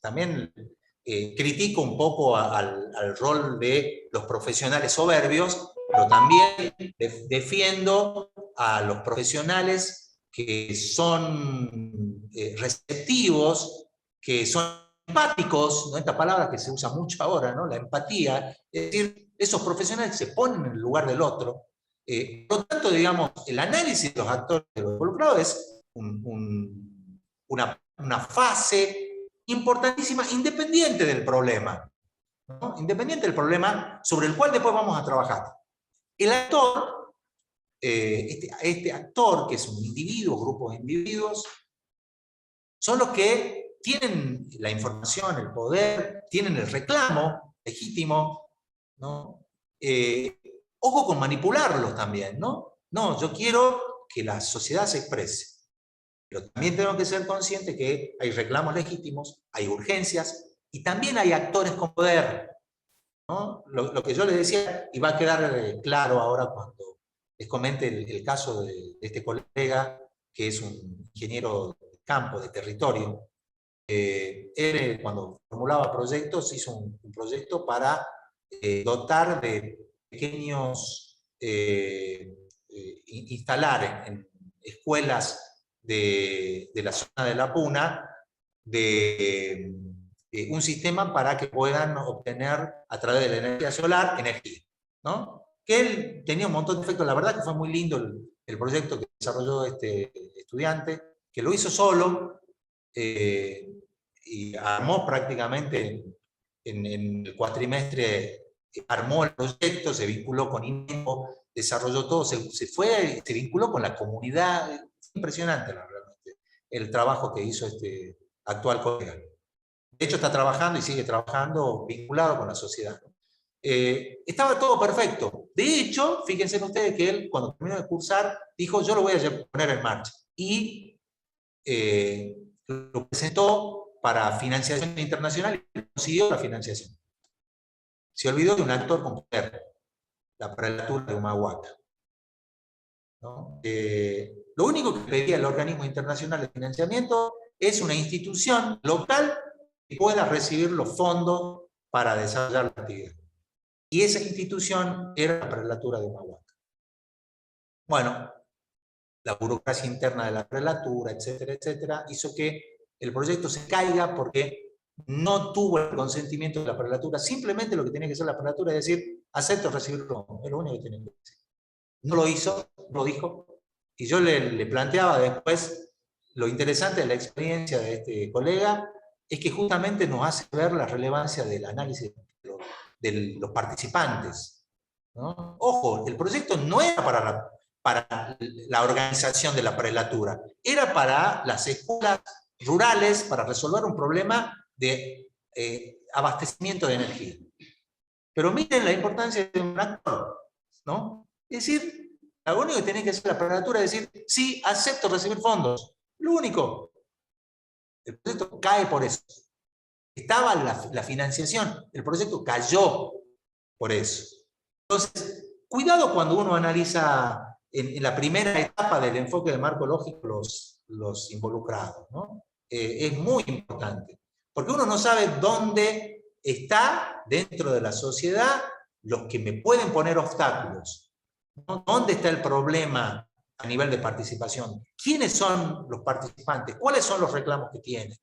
También critico un poco al rol de los profesionales soberbios, pero también defiendo a los profesionales que son receptivos, que son empáticos, ¿no? Esta palabra que se usa mucho ahora, ¿no? La empatía, es decir, esos profesionales se ponen en el lugar del otro. Por lo tanto, digamos, el análisis de los actores involucrados es una fase importantísima, independiente del problema, ¿no? Independiente del problema sobre el cual después vamos a trabajar. El actor, este actor, que es un individuo, grupo de individuos, son los que tienen la información, el poder, tienen el reclamo legítimo, ¿no? Ojo con manipularlos también, ¿no? No, yo quiero que la sociedad se exprese. Pero también tenemos que ser conscientes que hay reclamos legítimos, hay urgencias, y también hay actores con poder, ¿no? Lo que yo les decía, y va a quedar claro ahora cuando les comente el caso de este colega, que es un ingeniero de campo, de territorio. Él, cuando formulaba proyectos, hizo un proyecto para dotar de pequeños, instalar en escuelas de la zona de la Puna, de un sistema para que puedan obtener a través de la energía solar energía, ¿no? Que él tenía un montón de efectos, la verdad que fue muy lindo el proyecto que desarrolló este estudiante, que lo hizo solo, y armó prácticamente en el cuatrimestre, armó el proyecto, se vinculó con INECO, desarrolló todo, se vinculó con la comunidad. Impresionante realmente el trabajo que hizo este actual colega. De hecho está trabajando y sigue trabajando vinculado con la sociedad. Estaba todo perfecto. De hecho, fíjense ustedes que él, cuando terminó de cursar, dijo, yo lo voy a poner en marcha. Y lo presentó para financiación internacional y consiguió la financiación. Se olvidó de un actor con poder, la prelatura de Humahuaca, ¿no? Lo único que pedía el organismo internacional de financiamiento es una institución local que pueda recibir los fondos para desarrollar la actividad. Y esa institución era la prelatura de Humahuaca. Bueno, la burocracia interna de la prelatura, etcétera, etcétera, hizo que el proyecto se caiga porque no tuvo el consentimiento de la prelatura. Simplemente lo que tenía que hacer la prelatura es decir, acepto recibirlo, es lo único que tenía que decir. No lo hizo, no lo dijo, y yo le planteaba después, lo interesante de la experiencia de este colega es que justamente nos hace ver la relevancia del análisis de los participantes, ¿no? Ojo, el proyecto no era para la organización de la prelatura, era para las escuelas rurales, para resolver un problema de abastecimiento de energía. Pero miren la importancia de un actor, ¿no? Es decir, lo único que tiene que hacer la prelatura es decir, sí, acepto recibir fondos. Lo único. El proyecto cae por eso. Estaba la financiación, el proyecto cayó por eso. Entonces, cuidado cuando uno analiza en la primera etapa del enfoque del marco lógico los involucrados, ¿no? Es muy importante, porque uno no sabe dónde está dentro de la sociedad los que me pueden poner obstáculos, ¿no? ¿Dónde está el problema a nivel de participación? ¿Quiénes son los participantes? ¿Cuáles son los reclamos que tienen?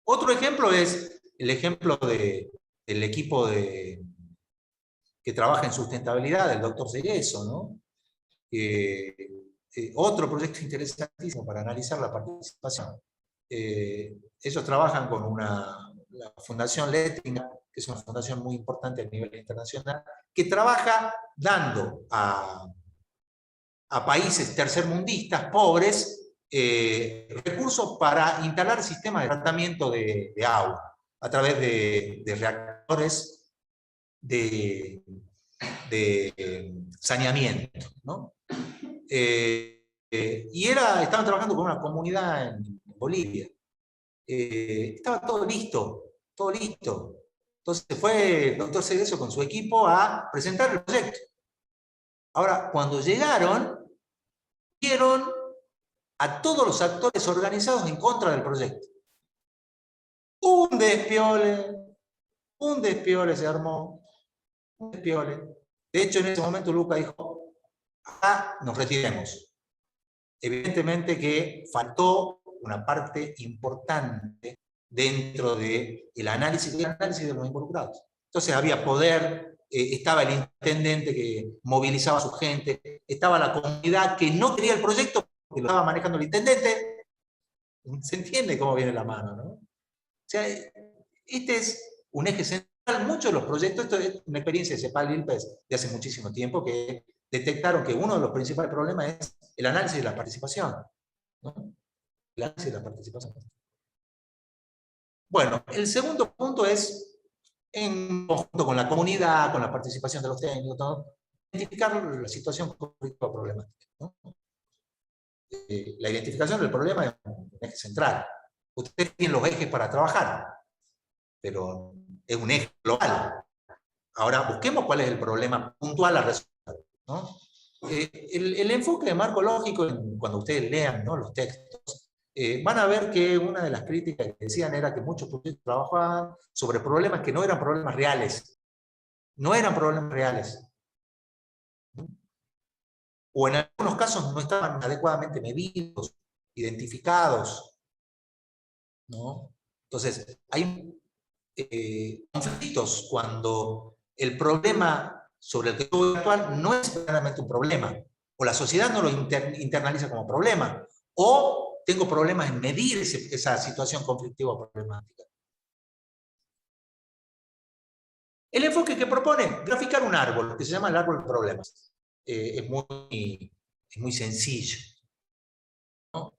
Otro ejemplo es el ejemplo del equipo que trabaja en sustentabilidad, del doctor Cerezo, ¿no? Otro proyecto interesantísimo para analizar la participación. Ellos trabajan con la Fundación Letringa, que es una fundación muy importante a nivel internacional, que trabaja dando a países tercermundistas, pobres, recursos para instalar sistemas de tratamiento de agua a través de reactores de saneamiento, ¿no? Y estaban trabajando con una comunidad en Bolivia. Estaba todo listo, todo listo. Entonces fue el doctor Cerezo con su equipo a presentar el proyecto. Ahora, cuando llegaron, vieron a todos los actores organizados en contra del proyecto. Un despiole se armó, un despiole. De hecho, en ese momento Luca dijo, nos retiremos. Evidentemente que faltó una parte importante dentro del análisis de los involucrados. Entonces había poder, estaba el intendente que movilizaba a su gente, estaba la comunidad que no quería el proyecto porque lo estaba manejando el intendente. ¿Se entiende cómo viene la mano, no? O sea, este es un eje central. Muchos de los proyectos, esto es una experiencia de CEPAL y ILPES de hace muchísimo tiempo, que detectaron que uno de los principales problemas es el análisis de la participación, ¿no? El análisis de la participación. Bueno, el segundo punto es, en conjunto con la comunidad, con la participación de los técnicos, ¿no? Identificar la situación conflictiva problemática, ¿no? La identificación del problema es un eje central. Ustedes tienen los ejes para trabajar, pero es un eje global. Ahora busquemos cuál es el problema puntual a resolver, ¿no? El enfoque de marco lógico, cuando ustedes lean, ¿no?, los textos, van a ver que una de las críticas que decían era que muchos proyectos trabajaban sobre problemas que no eran problemas reales. No eran problemas reales. O en algunos casos no estaban adecuadamente medidos, identificados, ¿no? Entonces, hay conflictos cuando el problema sobre el que estoy actual no es verdaderamente un problema, o la sociedad no lo internaliza como problema, o tengo problemas en medir esa situación conflictiva o problemática. El enfoque que propone, graficar un árbol, que se llama el árbol de problemas. Es muy sencillo, ¿no?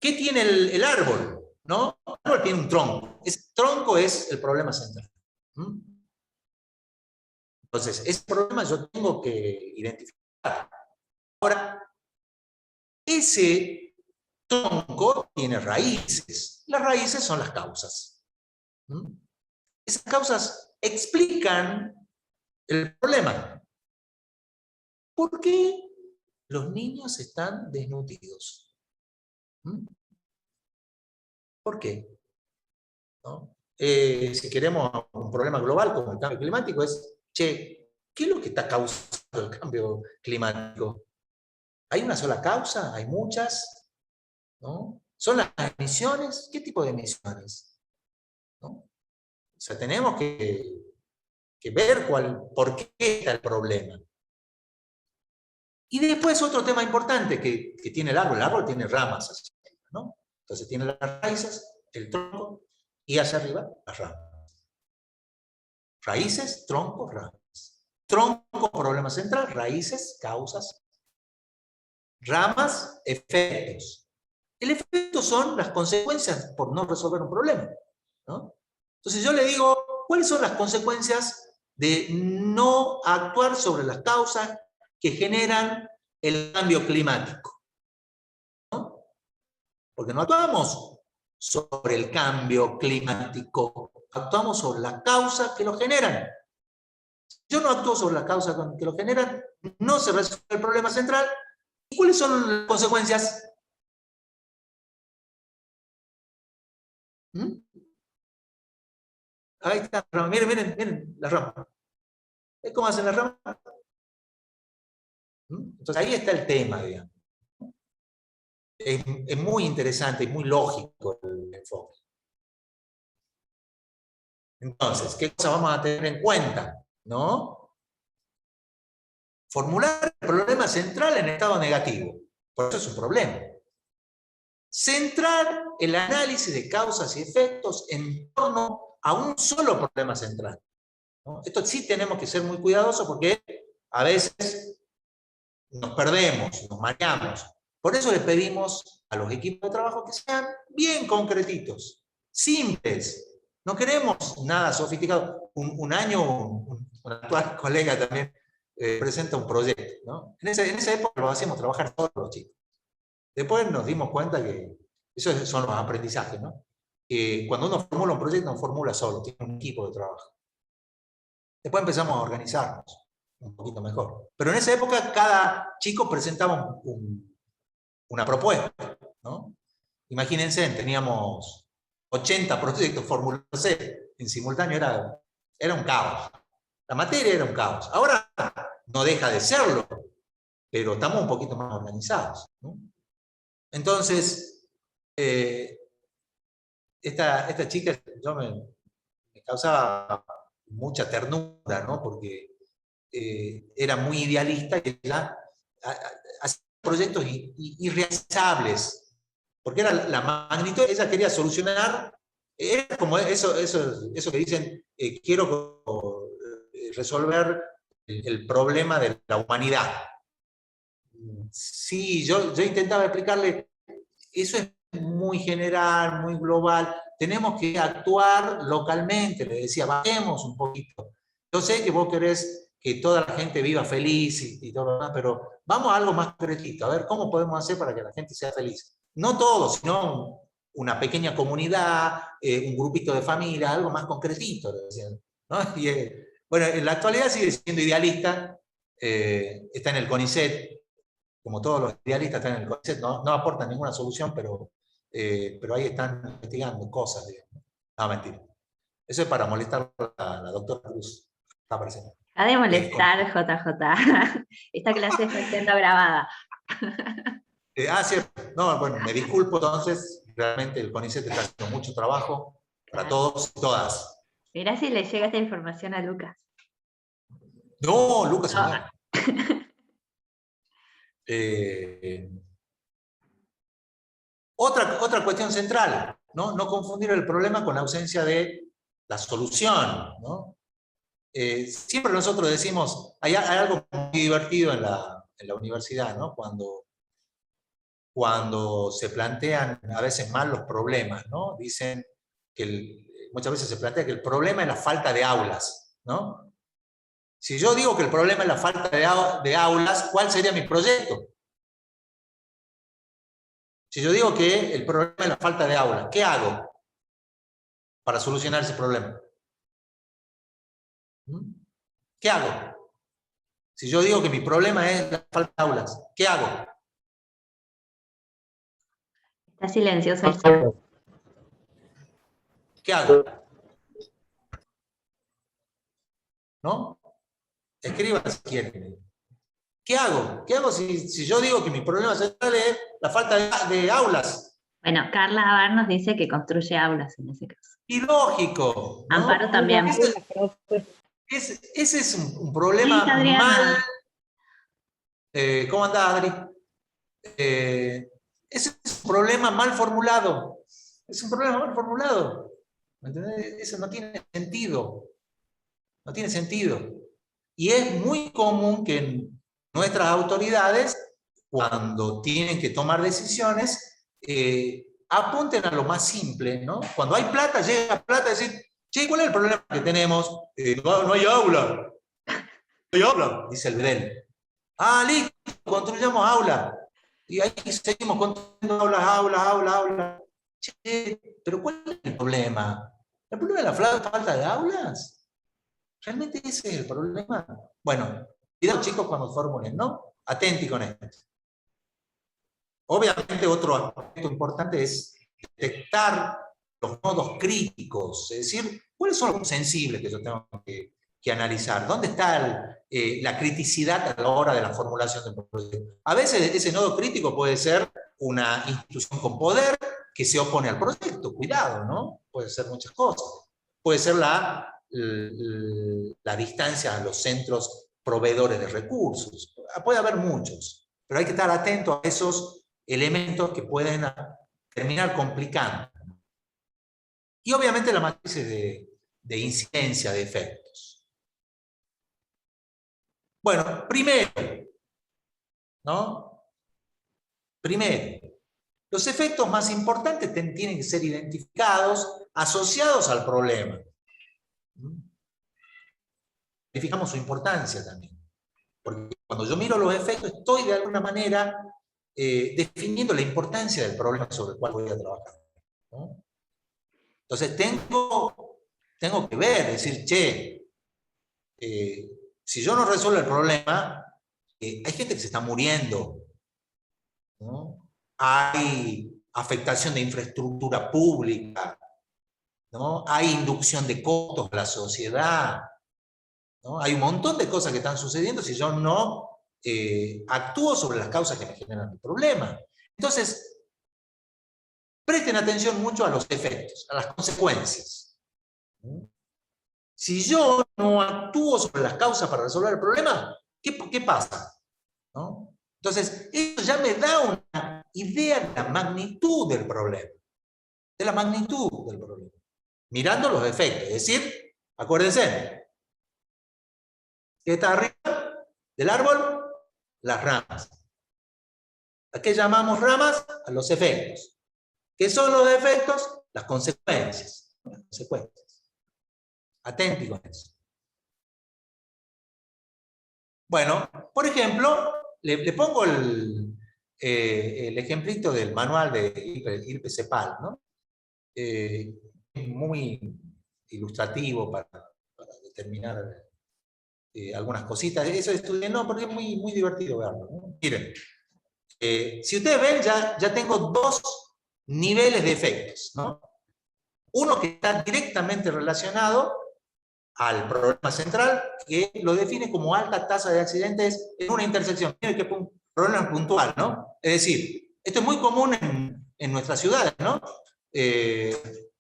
¿Qué tiene el árbol? ¿No? El árbol tiene un tronco. Ese tronco es el problema central. Entonces, ese problema yo tengo que identificar. Ahora, ese tronco tiene raíces. Las raíces son las causas. Esas causas explican el problema. ¿Por qué los niños están desnutridos? ¿Por qué? ¿No? Si queremos un problema global como el cambio climático, es, che, ¿qué es lo que está causando el cambio climático? ¿Hay una sola causa? ¿Hay muchas? ¿No? ¿Son las emisiones? ¿Qué tipo de emisiones? ¿No? O sea, tenemos que ver por qué está el problema. Y después otro tema importante que tiene el árbol tiene ramas hacia arriba, ¿no? Entonces tiene las raíces, el tronco, y hacia arriba las ramas. Raíces, tronco, ramas. Tronco, problema central, raíces, causas, ramas, efectos. El efecto son las consecuencias por no resolver un problema, ¿no? Entonces yo le digo, ¿cuáles son las consecuencias de no actuar sobre las causas que generan el cambio climático? ¿No? Porque no actuamos sobre el cambio climático, actuamos sobre las causas que lo generan. Si yo no actúo sobre las causas que lo generan, no se resuelve el problema central. ¿Y cuáles son las consecuencias? ¿Mm? Ahí está la rama. Miren, miren, miren la rama. ¿Ves cómo hacen la rama? ¿Mm? Entonces ahí está el tema, digamos. Es muy interesante y muy lógico el enfoque. Entonces, ¿qué cosas vamos a tener en cuenta? ¿No? Formular el problema central en estado negativo. Por eso es un problema. Centrar el análisis de causas y efectos en torno a un solo problema central, ¿no? Esto sí tenemos que ser muy cuidadosos porque a veces nos perdemos, nos mareamos. Por eso le pedimos a los equipos de trabajo que sean bien concretitos, simples. No queremos nada sofisticado. Un año, un actual colega también presenta un proyecto, ¿no? En esa época lo hacíamos trabajar todos los chicos. Después nos dimos cuenta que esos son los aprendizajes, ¿no? Cuando uno formula un proyecto, no formula solo, tiene un equipo de trabajo. Después empezamos a organizarnos un poquito mejor. Pero en esa época cada chico presentaba una propuesta, ¿no? Imagínense, teníamos 80 proyectos formulándose en simultáneo, era un caos. La materia era un caos. Ahora no deja de serlo, pero estamos un poquito más organizados, ¿no? Entonces, esta chica me causaba mucha ternura, ¿no? Porque era muy idealista y ella hacía proyectos irrealizables, porque era la magnitud, ella quería solucionar, era como eso que dicen, quiero resolver el problema de la humanidad. Sí, yo intentaba explicarle, eso es muy general, muy global, tenemos que actuar localmente, le decía, bajemos un poquito. Yo sé que vos querés que toda la gente viva feliz y todo lo demás, pero vamos a algo más concretito, a ver cómo podemos hacer para que la gente sea feliz. No todos, sino una pequeña comunidad, un grupito de familia, algo más concretito, le decían, ¿no? Y, bueno, en la actualidad sigue siendo idealista, está en el CONICET, como todos los idealistas están en el CONICET, no aportan ninguna solución, pero ahí están investigando cosas, digamos. No, mentira. Eso es para molestar a la doctora Cruz. Está presente. Deja de molestar, JJ. Esta clase está siendo grabada. Cierto. No, bueno, me disculpo entonces. Realmente el CONICET está haciendo mucho trabajo para todos y todas. Mirá si le llega esta información a Lucas. No, Lucas No. no. Otra cuestión central, ¿no? No confundir el problema con la ausencia de la solución, ¿no? Siempre nosotros decimos, hay algo muy divertido en la universidad, ¿no? Cuando se plantean a veces mal los problemas, ¿no? Dicen que muchas veces se plantea que el problema es la falta de aulas, ¿no? Si yo digo que el problema es la falta de aulas, ¿cuál sería mi proyecto? Si yo digo que el problema es la falta de aulas, ¿qué hago para solucionar ese problema? ¿Qué hago? Si yo digo que mi problema es la falta de aulas, ¿qué hago? Está silencioso el chat. ¿Qué hago? ¿No? Escriban si quieren. ¿Qué hago? ¿Qué hago si yo digo que mi problema central es la falta de aulas? Bueno, Carla Abar nos dice que construye aulas en ese caso. Y lógico, ¿no? Amparo también. Ese es un problema Sí, mal. ¿Cómo andás, Adri? Ese es un problema mal formulado. Es un problema mal formulado. ¿Entendés? Eso no tiene sentido. No tiene sentido. Y es muy común que nuestras autoridades cuando tienen que tomar decisiones, apunten a lo más simple, ¿no? Cuando hay plata, llega plata, decir, che, ¿cuál es el problema que tenemos? No hay aula. No hay aula, dice el Bedel. Ah, listo, construyamos aula. Y ahí seguimos construyendo aulas. Che, pero ¿cuál es el problema? ¿El problema es la falta de aulas? ¿Realmente ese es el problema? Bueno, cuidado chicos cuando formulen, ¿no? Atenti con esto. Obviamente otro aspecto importante es detectar los nodos críticos, es decir, ¿cuáles son los sensibles que yo tengo que analizar? ¿Dónde está la criticidad a la hora de la formulación del proyecto? A veces ese nodo crítico puede ser una institución con poder que se opone al proyecto, cuidado, ¿no? Puede ser muchas cosas. Puede ser la distancia a los centros proveedores de recursos. Puede haber muchos, pero hay que estar atento a esos elementos que pueden terminar complicando. Y obviamente la matriz de incidencia de efectos. Bueno, primero, ¿no? Primero, los efectos más importantes tienen que ser identificados, asociados al problema. Verificamos su importancia también. Porque cuando yo miro los efectos, estoy de alguna manera definiendo la importancia del problema sobre el cual voy a trabajar, ¿no? Entonces tengo que ver, decir, che, si yo no resuelvo el problema, hay gente que se está muriendo, ¿no? Hay afectación de infraestructura pública, ¿no? Hay inducción de costos a la sociedad, ¿no? Hay un montón de cosas que están sucediendo si yo no actúo sobre las causas que me generan el problema. Entonces, presten atención mucho a los efectos, a las consecuencias. Si yo no actúo sobre las causas para resolver el problema, ¿qué pasa? ¿No? Entonces, eso ya me da una idea de la magnitud del problema. De la magnitud del problema. Mirando los efectos. Es decir, acuérdense, ¿qué está arriba del árbol? Las ramas. ¿A qué llamamos ramas? A los efectos. ¿Qué son los efectos? Las consecuencias. Las consecuencias. Atenti con eso. Bueno, por ejemplo, le pongo el ejemplito del manual de Irpe Cepal, ¿no? Muy ilustrativo para determinar algunas cositas. Eso estudié, no, porque es muy divertido verlo, ¿no? Miren, si ustedes ven, ya tengo dos niveles de efectos, ¿no? Uno que está directamente relacionado al problema central, que lo define como alta tasa de accidentes en una intersección. Miren qué problema puntual, ¿no? Es decir, esto es muy común en nuestras ciudades, ¿no?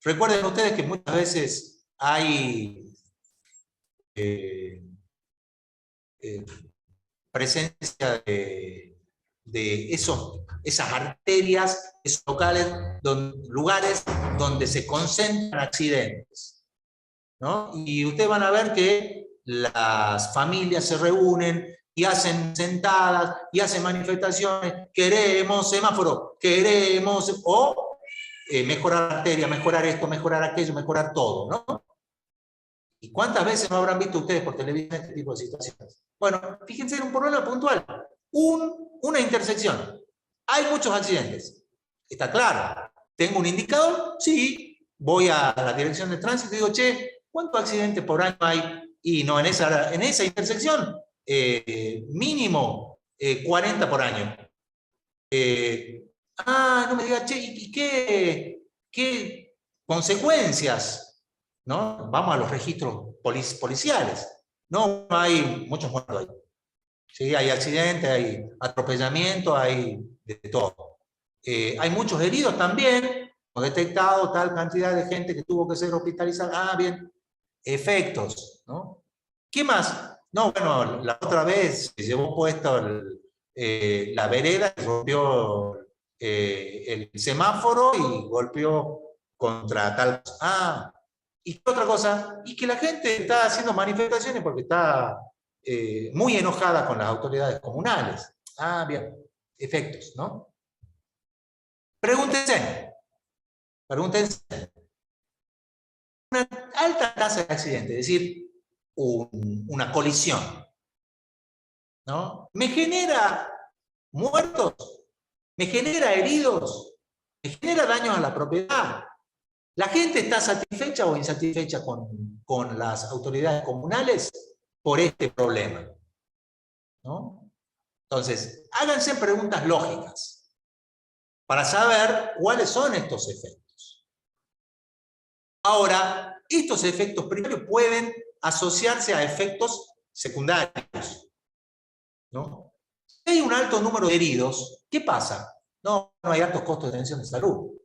Recuerden ustedes que muchas veces hay presencia de esas arterias, esos lugares donde se concentran accidentes, ¿no? Y ustedes van a ver que las familias se reúnen y hacen sentadas y hacen manifestaciones, queremos semáforo, queremos, o mejorar arteria, mejorar esto, mejorar aquello, mejorar todo, ¿no? ¿Y cuántas veces no habrán visto ustedes por televisión este tipo de situaciones? Bueno, fíjense en un problema puntual. Una intersección. Hay muchos accidentes. Está claro. ¿Tengo un indicador? Sí. Voy a la dirección de tránsito y digo, che, ¿cuántos accidentes por año hay? Y no, en esa intersección, mínimo 40 por año. No me diga, che, ¿y qué consecuencias? ¿No? Vamos a los registros policiales. No hay muchos muertos ahí. ¿Sí? Hay accidentes, hay atropellamiento, hay de todo. Hay muchos heridos también. Hemos detectado tal cantidad de gente que tuvo que ser hospitalizada. Bien. Efectos, ¿no? ¿Qué más? No, bueno, la otra vez se llevó puesto la vereda, rompió el semáforo y golpeó contra tal. ¿Y qué otra cosa? Y que la gente está haciendo manifestaciones porque está muy enojada con las autoridades comunales. Bien. efectos, ¿no? Pregúntense. Una alta tasa de accidentes, es decir, una colisión, ¿no? ¿Me genera muertos? ¿Me genera heridos? ¿Me genera daños a la propiedad? ¿La gente está satisfecha o insatisfecha con las autoridades comunales por este problema? ¿No? Entonces, háganse preguntas lógicas para saber cuáles son estos efectos. Ahora, estos efectos primarios pueden asociarse a efectos secundarios, ¿no? Si hay un alto número de heridos, ¿qué pasa? No hay altos costos de atención de salud.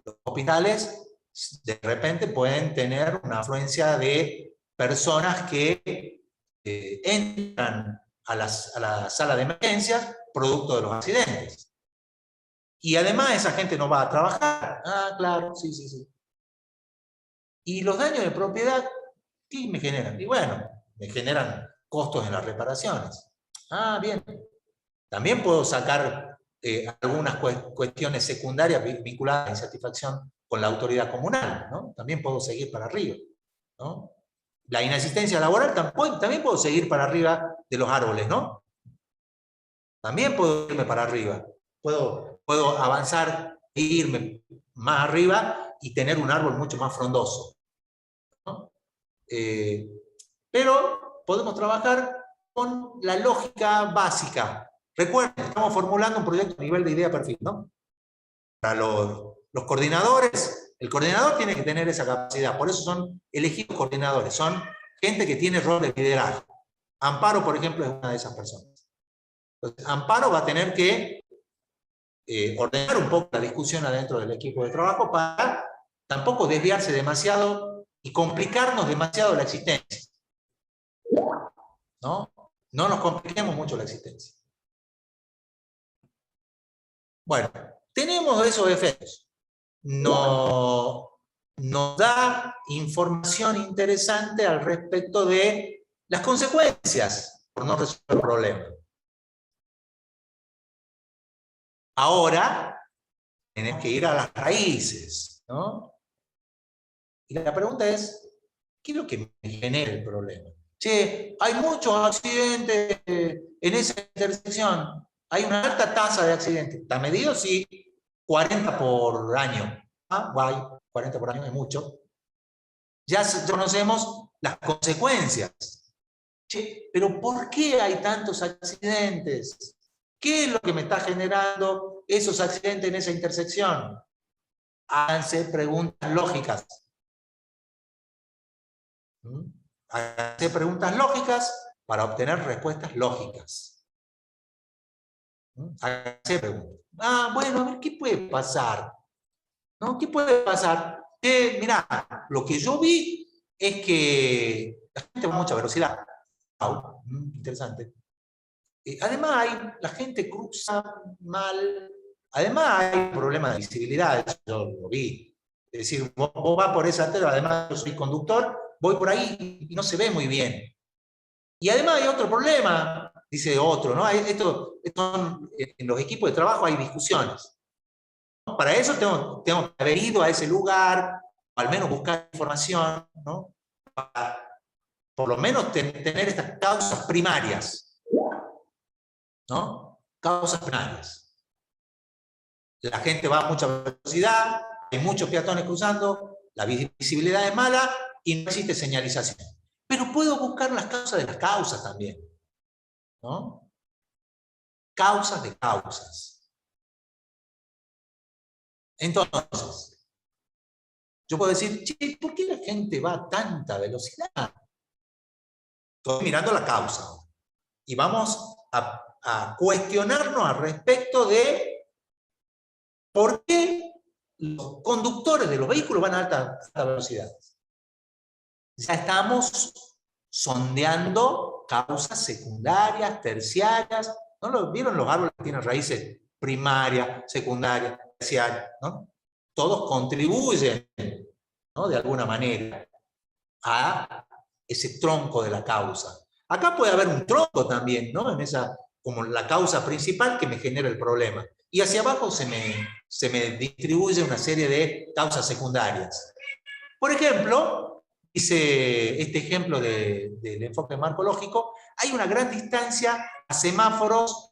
Los hospitales de repente pueden tener una afluencia de personas que entran a la sala de emergencias producto de los accidentes. Y además esa gente no va a trabajar. Claro, sí. Y los daños de propiedad, ¿qué me generan? Y bueno, me generan costos en las reparaciones. Bien. También puedo sacar algunas cuestiones secundarias vinculadas a la insatisfacción con la autoridad comunal, ¿no? También puedo seguir para arriba, ¿no? La inasistencia laboral también puedo seguir para arriba de los árboles, ¿no? También puedo irme para arriba. Puedo avanzar e irme más arriba y tener un árbol mucho más frondoso, ¿no? Pero podemos trabajar con la lógica básica. Recuerden, estamos formulando un proyecto a nivel de idea perfil, ¿no? Para los coordinadores, el coordinador tiene que tener esa capacidad, por eso son elegidos coordinadores, son gente que tiene rol de liderazgo. Amparo, por ejemplo, es una de esas personas. Entonces, Amparo va a tener que ordenar un poco la discusión adentro del equipo de trabajo para tampoco desviarse demasiado y complicarnos demasiado la existencia, ¿no? No nos compliquemos mucho la existencia. Bueno, tenemos esos efectos. Nos da información interesante al respecto de las consecuencias por no resolver el problema. Ahora tenemos que ir a las raíces, ¿no? Y la pregunta es, ¿qué es lo que me genera el problema? Che, hay muchos accidentes en esa intersección. Hay una alta tasa de accidentes. ¿Está medido? Sí, 40 por año. Guay, 40 por año es mucho. Ya conocemos las consecuencias. Che, pero ¿por qué hay tantos accidentes? ¿Qué es lo que me está generando esos accidentes en esa intersección? Háganse preguntas lógicas. Háganse preguntas lógicas para obtener respuestas lógicas. Háganse preguntas. Bueno, a ver, ¿qué puede pasar? ¿No? ¿Qué puede pasar? Mirá, lo que yo vi es que la gente va a mucha velocidad. Interesante. Además, la gente cruza mal. Además, hay problemas de visibilidad, eso yo lo vi. Es decir, vos vas por esa tela, además yo soy conductor, voy por ahí y no se ve muy bien. Y además hay otro problema, dice otro, ¿no? En los equipos de trabajo hay discusiones. Para eso tengo que haber ido a ese lugar, o al menos buscar información, ¿no? Para por lo menos tener estas causas primarias, ¿no? Causas primarias. La gente va a mucha velocidad, hay muchos peatones cruzando, la visibilidad es mala y no existe señalización. Pero puedo buscar las causas de las causas también, ¿no? Causas de causas. Entonces, yo puedo decir, che, ¿por qué la gente va a tanta velocidad? Estoy mirando la causa. Y vamos a cuestionarnos al respecto de por qué los conductores de los vehículos van a alta velocidad. Ya estamos sondeando causas secundarias, terciarias. ¿No lo vieron? Los árboles tienen raíces primarias, secundarias, terciarias, ¿no? Todos contribuyen, ¿no? De alguna manera a ese tronco de la causa. Acá puede haber un tronco también, ¿no? En esa como la causa principal que me genera el problema. Y hacia abajo se me distribuye una serie de causas secundarias. Por ejemplo, dice este ejemplo del enfoque marcológico, hay una gran distancia a semáforos,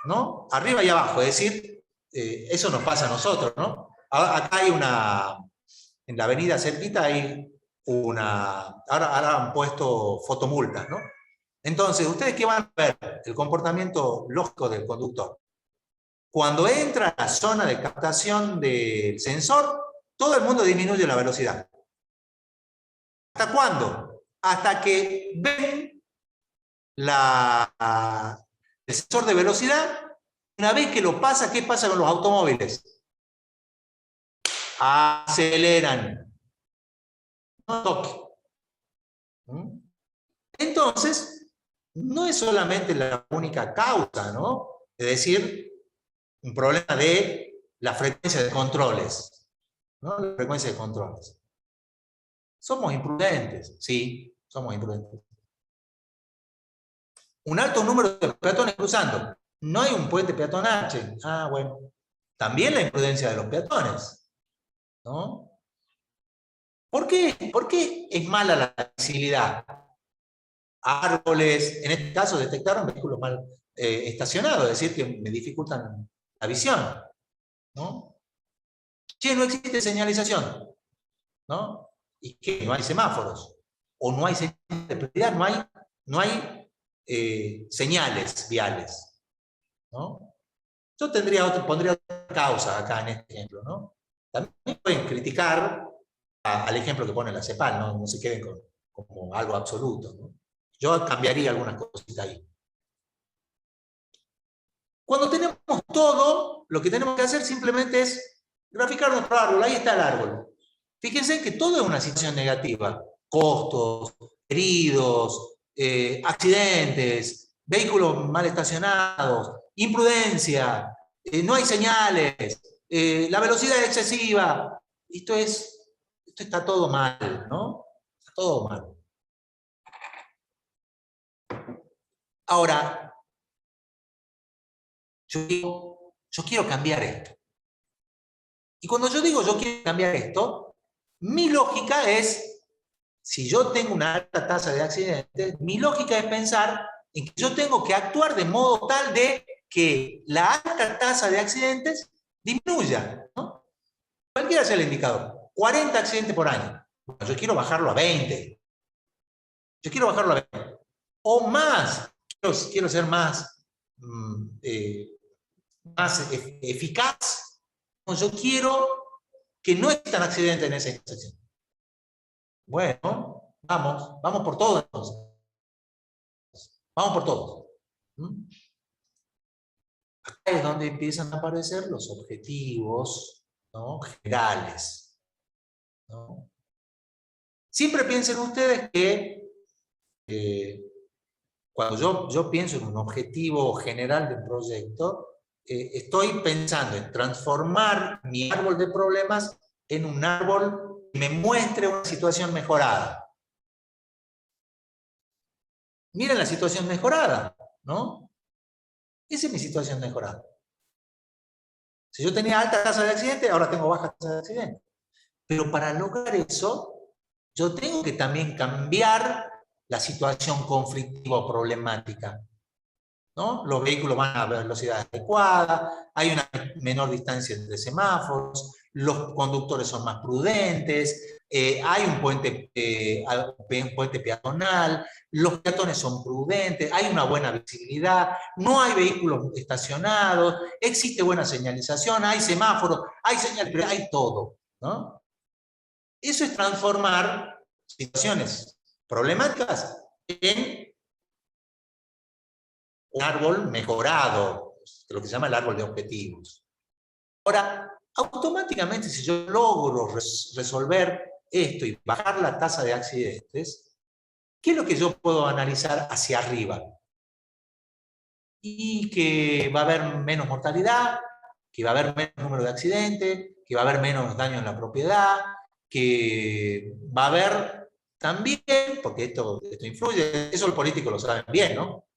¿no? Arriba y abajo, es decir, eso nos pasa a nosotros, ¿no? Acá hay en la avenida cerquita hay ahora han puesto fotomultas, ¿no? Entonces, ¿ustedes qué van a ver? El comportamiento lógico del conductor. Cuando entra a la zona de captación del sensor, todo el mundo disminuye la velocidad. ¿Hasta cuándo? Hasta que ven el sensor de velocidad. Una vez que lo pasa, ¿qué pasa con los automóviles? Aceleran. No toque. Entonces, no es solamente la única causa, ¿no? Es decir, un problema de la frecuencia de controles, ¿no? La frecuencia de controles. Somos imprudentes, sí, somos imprudentes. Un alto número de peatones cruzando. No hay un puente peatonal. Ah, bueno. También la imprudencia de los peatones, ¿no? ¿Por qué? ¿Por qué es mala la visibilidad? Árboles, en este caso detectaron vehículos mal estacionados, es decir, que me dificultan la visión, ¿no? Che, no existe señalización, ¿no? ¿Y qué? No hay semáforos, o no hay señales de prioridad, no hay señales viales, ¿no? Yo pondría otra causa acá en este ejemplo, ¿no? También pueden criticar al ejemplo que pone la CEPAL, ¿no? No se queden como algo absoluto, ¿no? Yo cambiaría algunas cositas ahí. Cuando tenemos todo, lo que tenemos que hacer simplemente es graficar nuestro árbol. Ahí está el árbol. Fíjense que todo es una situación negativa. Costos, heridos, accidentes, vehículos mal estacionados, imprudencia, no hay señales, la velocidad es excesiva. Esto está todo mal, ¿no? Está todo mal. Ahora, yo quiero cambiar esto. Y cuando yo digo yo quiero cambiar esto, mi lógica es, si yo tengo una alta tasa de accidentes, mi lógica es pensar en que yo tengo que actuar de modo tal de que la alta tasa de accidentes disminuya, ¿no? Cualquiera sea el indicador. 40 accidentes por año. Bueno, yo quiero bajarlo a 20. Yo quiero bajarlo a 20. O más. Quiero ser más eficaz. Yo quiero que no existan accidentes en esa estación. Bueno, vamos por todo entonces. Vamos por todo. Acá es donde empiezan a aparecer los objetivos, ¿no? Generales, ¿no? Siempre piensen ustedes que cuando yo pienso en un objetivo general del proyecto, estoy pensando en transformar mi árbol de problemas en un árbol que me muestre una situación mejorada. Miren la situación mejorada, ¿no? Esa es mi situación mejorada. Si yo tenía alta tasa de accidentes, ahora tengo baja tasa de accidentes. Pero para lograr eso, yo tengo que también cambiar la situación conflictiva o problemática, ¿no? Los vehículos van a velocidad adecuada, hay una menor distancia entre semáforos, los conductores son más prudentes, hay un puente peatonal, los peatones son prudentes, hay una buena visibilidad, no hay vehículos estacionados, existe buena señalización, hay semáforos, hay señales, pero hay todo, ¿no? Eso es transformar situaciones problemáticas en un árbol mejorado, lo que se llama el árbol de objetivos. Ahora, automáticamente, si yo logro resolver esto y bajar la tasa de accidentes, ¿qué es lo que yo puedo analizar hacia arriba? Y que va a haber menos mortalidad, que va a haber menos número de accidentes, que va a haber menos daño en la propiedad, que va a haber también, porque esto influye, eso los políticos lo saben bien, ¿no?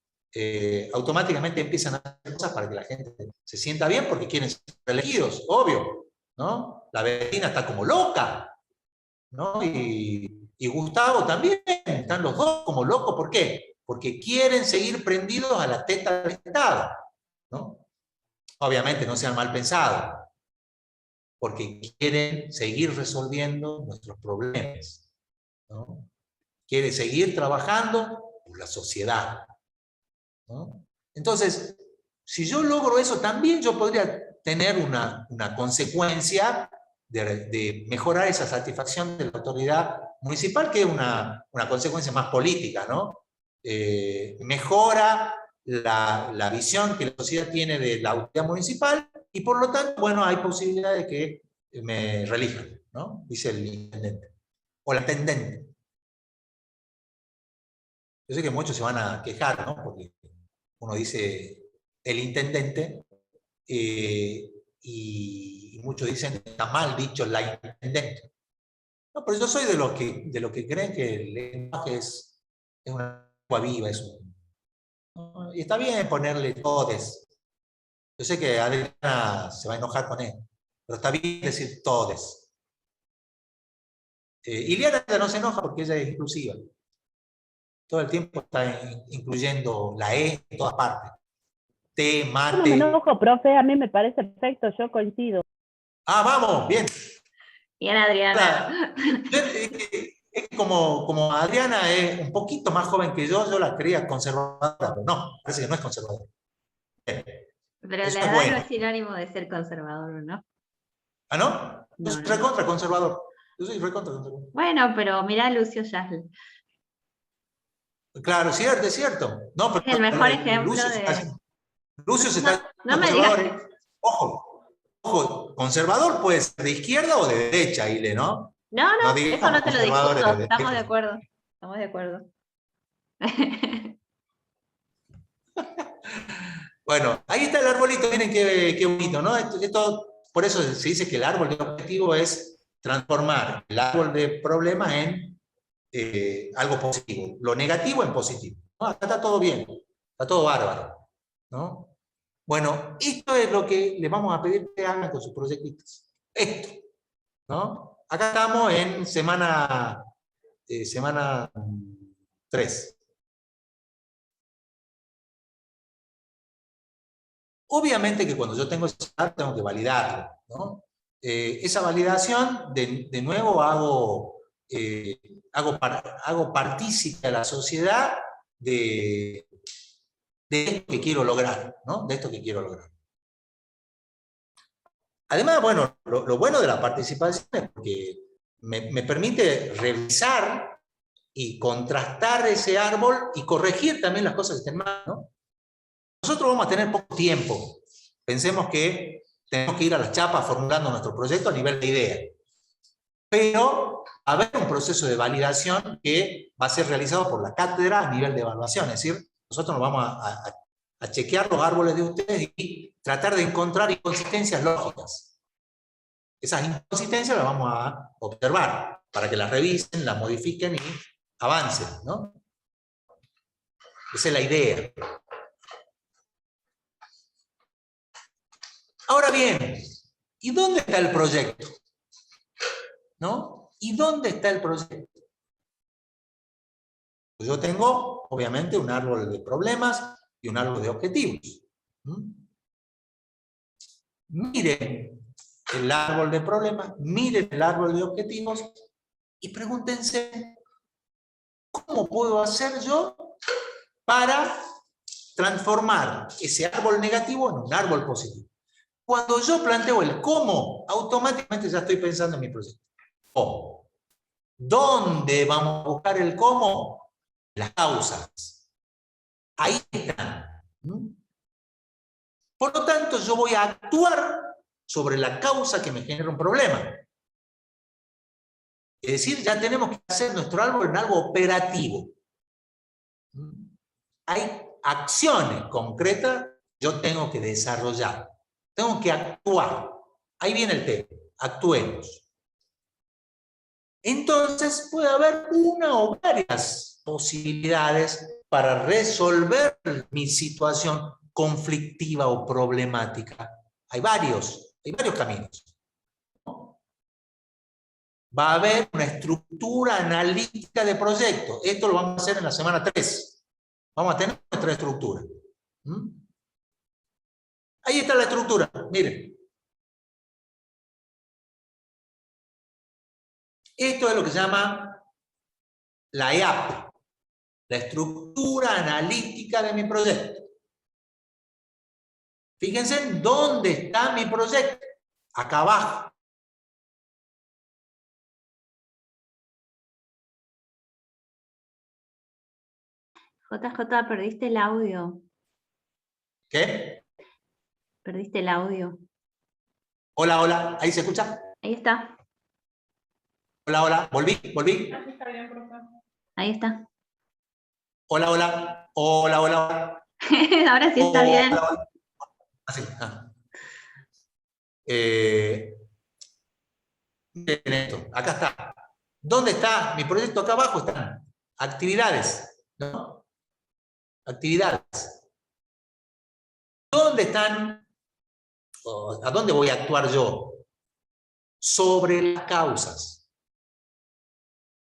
automáticamente empiezan a hacer cosas para que la gente se sienta bien porque quieren ser elegidos, obvio, ¿no? La vecina está como loca, ¿no? Y Gustavo también, están los dos como locos, ¿por qué? Porque quieren seguir prendidos a la teta del Estado, ¿no? Obviamente no sean mal pensados, porque quieren seguir resolviendo nuestros problemas, ¿no? Quieren seguir trabajando por la sociedad, ¿no? Entonces, si yo logro eso, también yo podría tener una consecuencia de mejorar esa satisfacción de la autoridad municipal, que es una consecuencia más política, ¿no? Mejora la visión que la sociedad tiene de la autoridad municipal y por lo tanto, bueno, hay posibilidad de que me relijan, ¿no? Dice el intendente. O la intendente. Yo sé que muchos se van a quejar, ¿no? Porque uno dice el intendente y muchos dicen que está mal dicho la intendente. No, pero yo soy de los que creen que el lenguaje es una lengua viva, ¿no? Y está bien ponerle todes. Yo sé que Adriana se va a enojar con él, pero está bien decir todes. Iliana no se enoja porque ella es inclusiva. Todo el tiempo está incluyendo la E en todas partes. Té, mate. No me enojo, profe, a mí me parece perfecto, yo coincido. Ah, vamos, bien. Bien, Adriana. Es como Adriana es un poquito más joven que yo la creía conservadora, pero no, parece que no es conservadora. Pero Eso la es edad bueno. no es sinónimo de ser conservador, ¿no? ¿Ah, no? Yo soy recontra conservador. Yo soy recontra conservador. Bueno, pero mirá a Lucio Yasl. Claro, cierto, es cierto. No, pero Es el mejor ejemplo de... Lucio se está No me conservador. digas. Ojo, conservador puede ser de izquierda o de derecha, Ile, ¿no? No, eso no te lo discuto. De Estamos de acuerdo. Estamos de acuerdo. Bueno, ahí está el arbolito, miren qué bonito, ¿no? Por eso se dice que el árbol de objetivo es transformar el árbol de problema en algo positivo, lo negativo en positivo. ¿No? Acá está todo bien, está todo bárbaro, ¿no? Bueno, esto es lo que les vamos a pedir que hagan con sus proyectitos. Esto, ¿no? Acá estamos en semana 3. Obviamente que cuando yo tengo ese dato tengo que validarlo, ¿no? Esa validación, de nuevo, hago partícipe a la sociedad de esto que quiero lograr, ¿no? De esto que quiero lograr. Además, bueno, lo bueno de la participación es que me permite revisar y contrastar ese árbol y corregir también las cosas que estén mal, ¿no? Nosotros vamos a tener poco tiempo. Pensemos que tenemos que ir a las chapas formulando nuestro proyecto a nivel de idea. Pero va a haber un proceso de validación que va a ser realizado por la cátedra a nivel de evaluación. Es decir, nosotros nos vamos a chequear los árboles de ustedes y tratar de encontrar inconsistencias lógicas. Esas inconsistencias las vamos a observar para que las revisen, las modifiquen y avancen, ¿no? Esa es la idea. Ahora bien, ¿y dónde está el proyecto? ¿No? ¿Y dónde está el proyecto? Pues yo tengo, obviamente, un árbol de problemas y un árbol de objetivos. Miren el árbol de problemas, miren el árbol de objetivos y pregúntense, ¿cómo puedo hacer yo para transformar ese árbol negativo en un árbol positivo? Cuando yo planteo el cómo, automáticamente ya estoy pensando en mi proyecto. ¿Cómo? ¿Dónde vamos a buscar el cómo? Las causas. Ahí están. Por lo tanto, yo voy a actuar sobre la causa que me genera un problema. Es decir, ya tenemos que hacer nuestro árbol en algo operativo. Hay acciones concretas que yo tengo que desarrollar. Tengo que actuar. Ahí viene el tema. Actuemos. Entonces puede haber una o varias posibilidades para resolver mi situación conflictiva o problemática. Hay varios caminos. Va a haber una estructura analítica de proyecto. Esto lo vamos a hacer en la semana 3. Vamos a tener nuestra estructura. Ahí está la estructura, miren. Esto es lo que se llama la EAP, la estructura analítica de mi proyecto. Fíjense en dónde está mi proyecto, acá abajo. JJ, perdiste el audio. ¿Qué? Perdiste el audio. Hola, hola, ¿ahí se escucha? Ahí está. Hola, hola, volví. Ahí está. Hola, hola, hola, hola. Ahora sí está bien. Hola, hola. Así. Miren esto, acá está. ¿Dónde está mi proyecto? Acá abajo están actividades, ¿no? Actividades. ¿Dónde están? ¿A dónde voy a actuar yo? Sobre las causas.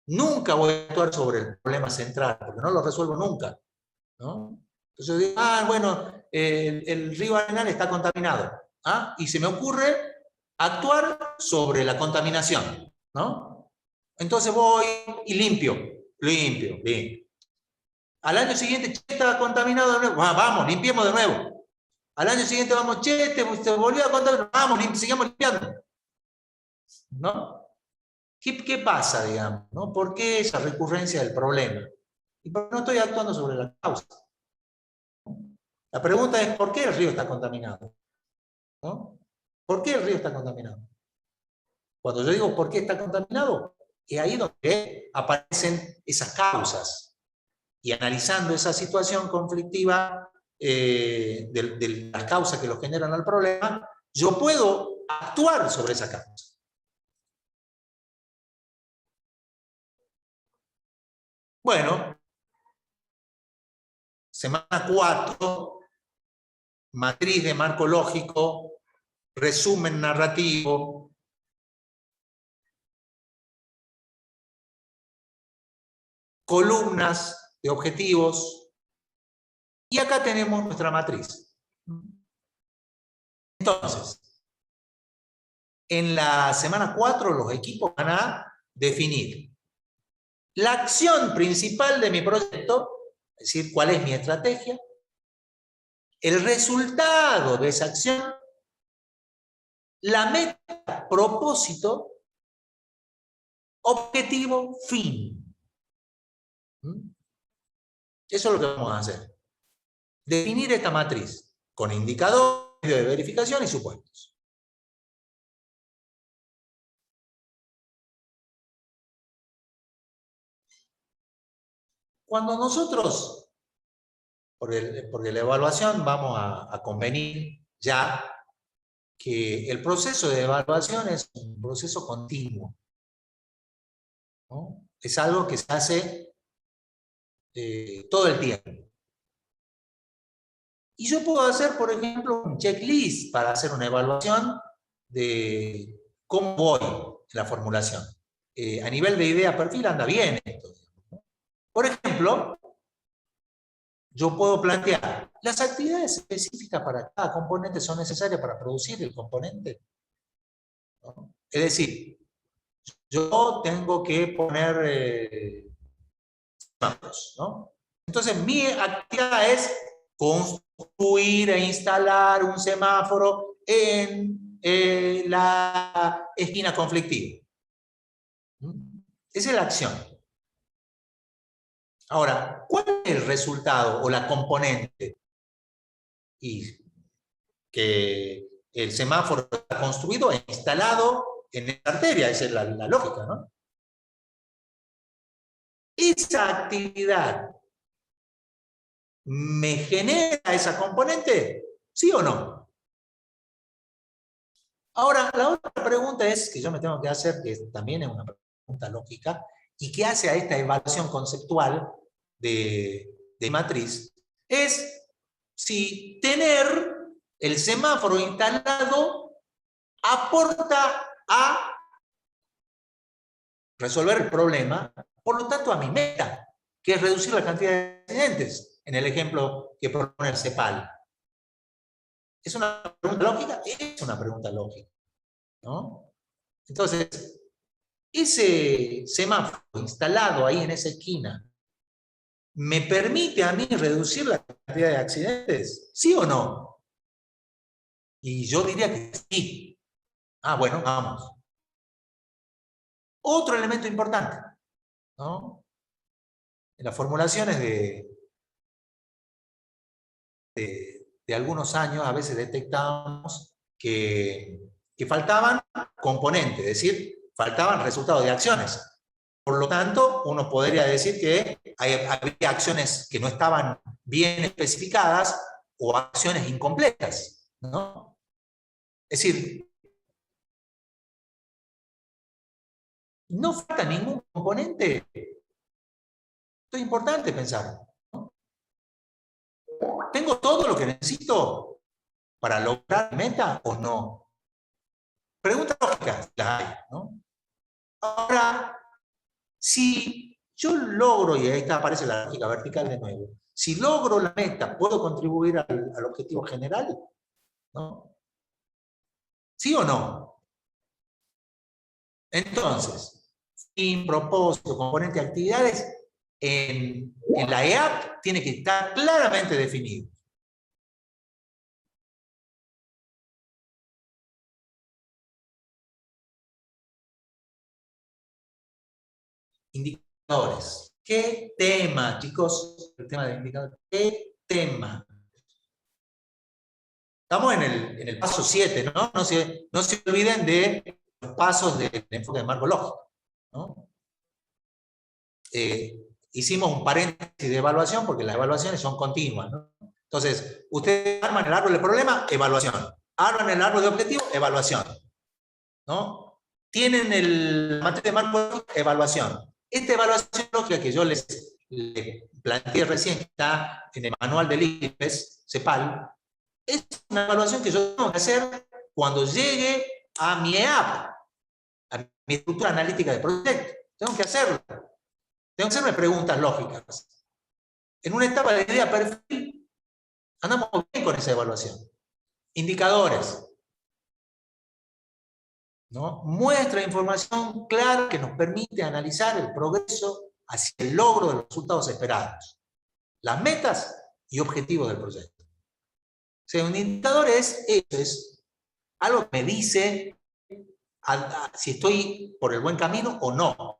Nunca voy a actuar sobre el problema central, porque no lo resuelvo nunca, ¿no? Entonces yo digo, bueno, el río Arenal está contaminado. Y se me ocurre actuar sobre la contaminación, ¿no? Entonces voy y limpio. Al año siguiente, che, estaba contaminado de nuevo. Vamos, limpiemos de nuevo. Al año siguiente vamos, che, te volvió a contaminar. Vamos, sigamos limpiando. ¿No? ¿Qué pasa, digamos? ¿No? ¿Por qué esa recurrencia del problema? Y porque no estoy actuando sobre la causa. La pregunta es, ¿por qué el río está contaminado? ¿No? ¿Por qué el río está contaminado? Cuando yo digo por qué está contaminado, es ahí donde aparecen esas causas. Y analizando esa situación conflictiva de las causas que lo generan al problema, yo puedo actuar sobre esa causa. Bueno, semana 4, matriz de marco lógico, resumen narrativo, columnas de objetivos, y acá tenemos nuestra matriz. Entonces, en la semana 4 los equipos van a definir la acción principal de mi proyecto, es decir, cuál es mi estrategia, el resultado de esa acción, la meta, propósito, objetivo, fin. Eso es lo que vamos a hacer. Definir esta matriz con indicadores de verificación y supuestos. Cuando nosotros, porque la evaluación vamos a convenir ya que el proceso de evaluación es un proceso continuo, ¿no? Es algo que se hace todo el tiempo. Y yo puedo hacer, por ejemplo, un checklist para hacer una evaluación de cómo voy en la formulación. A nivel de idea-perfil anda bien esto. Por ejemplo, yo puedo plantear, ¿las actividades específicas para cada componente son necesarias para producir el componente? ¿No? Es decir, yo tengo que poner semáforos, ¿no? Entonces, mi actividad es construir e instalar un semáforo en la esquina conflictiva. Esa es la acción. Ahora, ¿cuál es el resultado o la componente? Y que el semáforo está construido e instalado en esta arteria, esa es la lógica, ¿no? Esa actividad ¿me genera esa componente? ¿Sí o no? Ahora, la otra pregunta es, que yo me tengo que hacer, que también es una pregunta lógica, y que hace a esta evaluación conceptual de matriz, es si tener el semáforo instalado aporta a resolver el problema, por lo tanto a mi meta, que es reducir la cantidad de accidentes, en el ejemplo que propone el CEPAL. ¿Es una pregunta lógica? Es una pregunta lógica, ¿no? Entonces, ese semáforo instalado ahí en esa esquina, ¿me permite a mí reducir la cantidad de accidentes? ¿Sí o no? Y yo diría que sí. Ah, bueno, vamos. Otro elemento importante, ¿no? En las formulaciones de algunos años, a veces detectábamos que faltaban componentes, es decir, faltaban resultados de acciones. Por lo tanto, uno podría decir que había acciones que no estaban bien especificadas o acciones incompletas, ¿no? Es decir, no falta ningún componente. Esto es importante pensar, ¿no? ¿Tengo todo lo que necesito para lograr la meta o no? Preguntas lógicas, las hay, ¿no? Ahora, si yo logro, y ahí aparece la lógica vertical de nuevo, si logro la meta, ¿puedo contribuir al objetivo general? ¿No? ¿Sí o no? Entonces, fin, propósito, componente, actividades, en la EAP tiene que estar claramente definido. Indicadores. ¿Qué tema, chicos? El tema de indicadores. ¿Qué tema? Estamos en el paso 7, ¿no? No se olviden de los pasos del enfoque de marco lógico, ¿no? Hicimos un paréntesis de evaluación porque las evaluaciones son continuas, ¿no? Entonces, ustedes arman el árbol de problema, evaluación. Arman el árbol de objetivo, evaluación, ¿no? Tienen la materia de marco lógico, evaluación. Esta evaluación lógica que yo les planteé recién, que está en el manual del IPES, CEPAL, es una evaluación que yo tengo que hacer cuando llegue a mi EAP, a mi estructura analítica de proyecto. Tengo que hacerlo. Tengo que hacerme preguntas lógicas. En una etapa de idea perfil, andamos bien con esa evaluación. Indicadores, ¿no? Muestra información clara que nos permite analizar el progreso hacia el logro de los resultados esperados, las metas y objetivos del proyecto. O sea, un indicador es algo que me dice si estoy por el buen camino o no.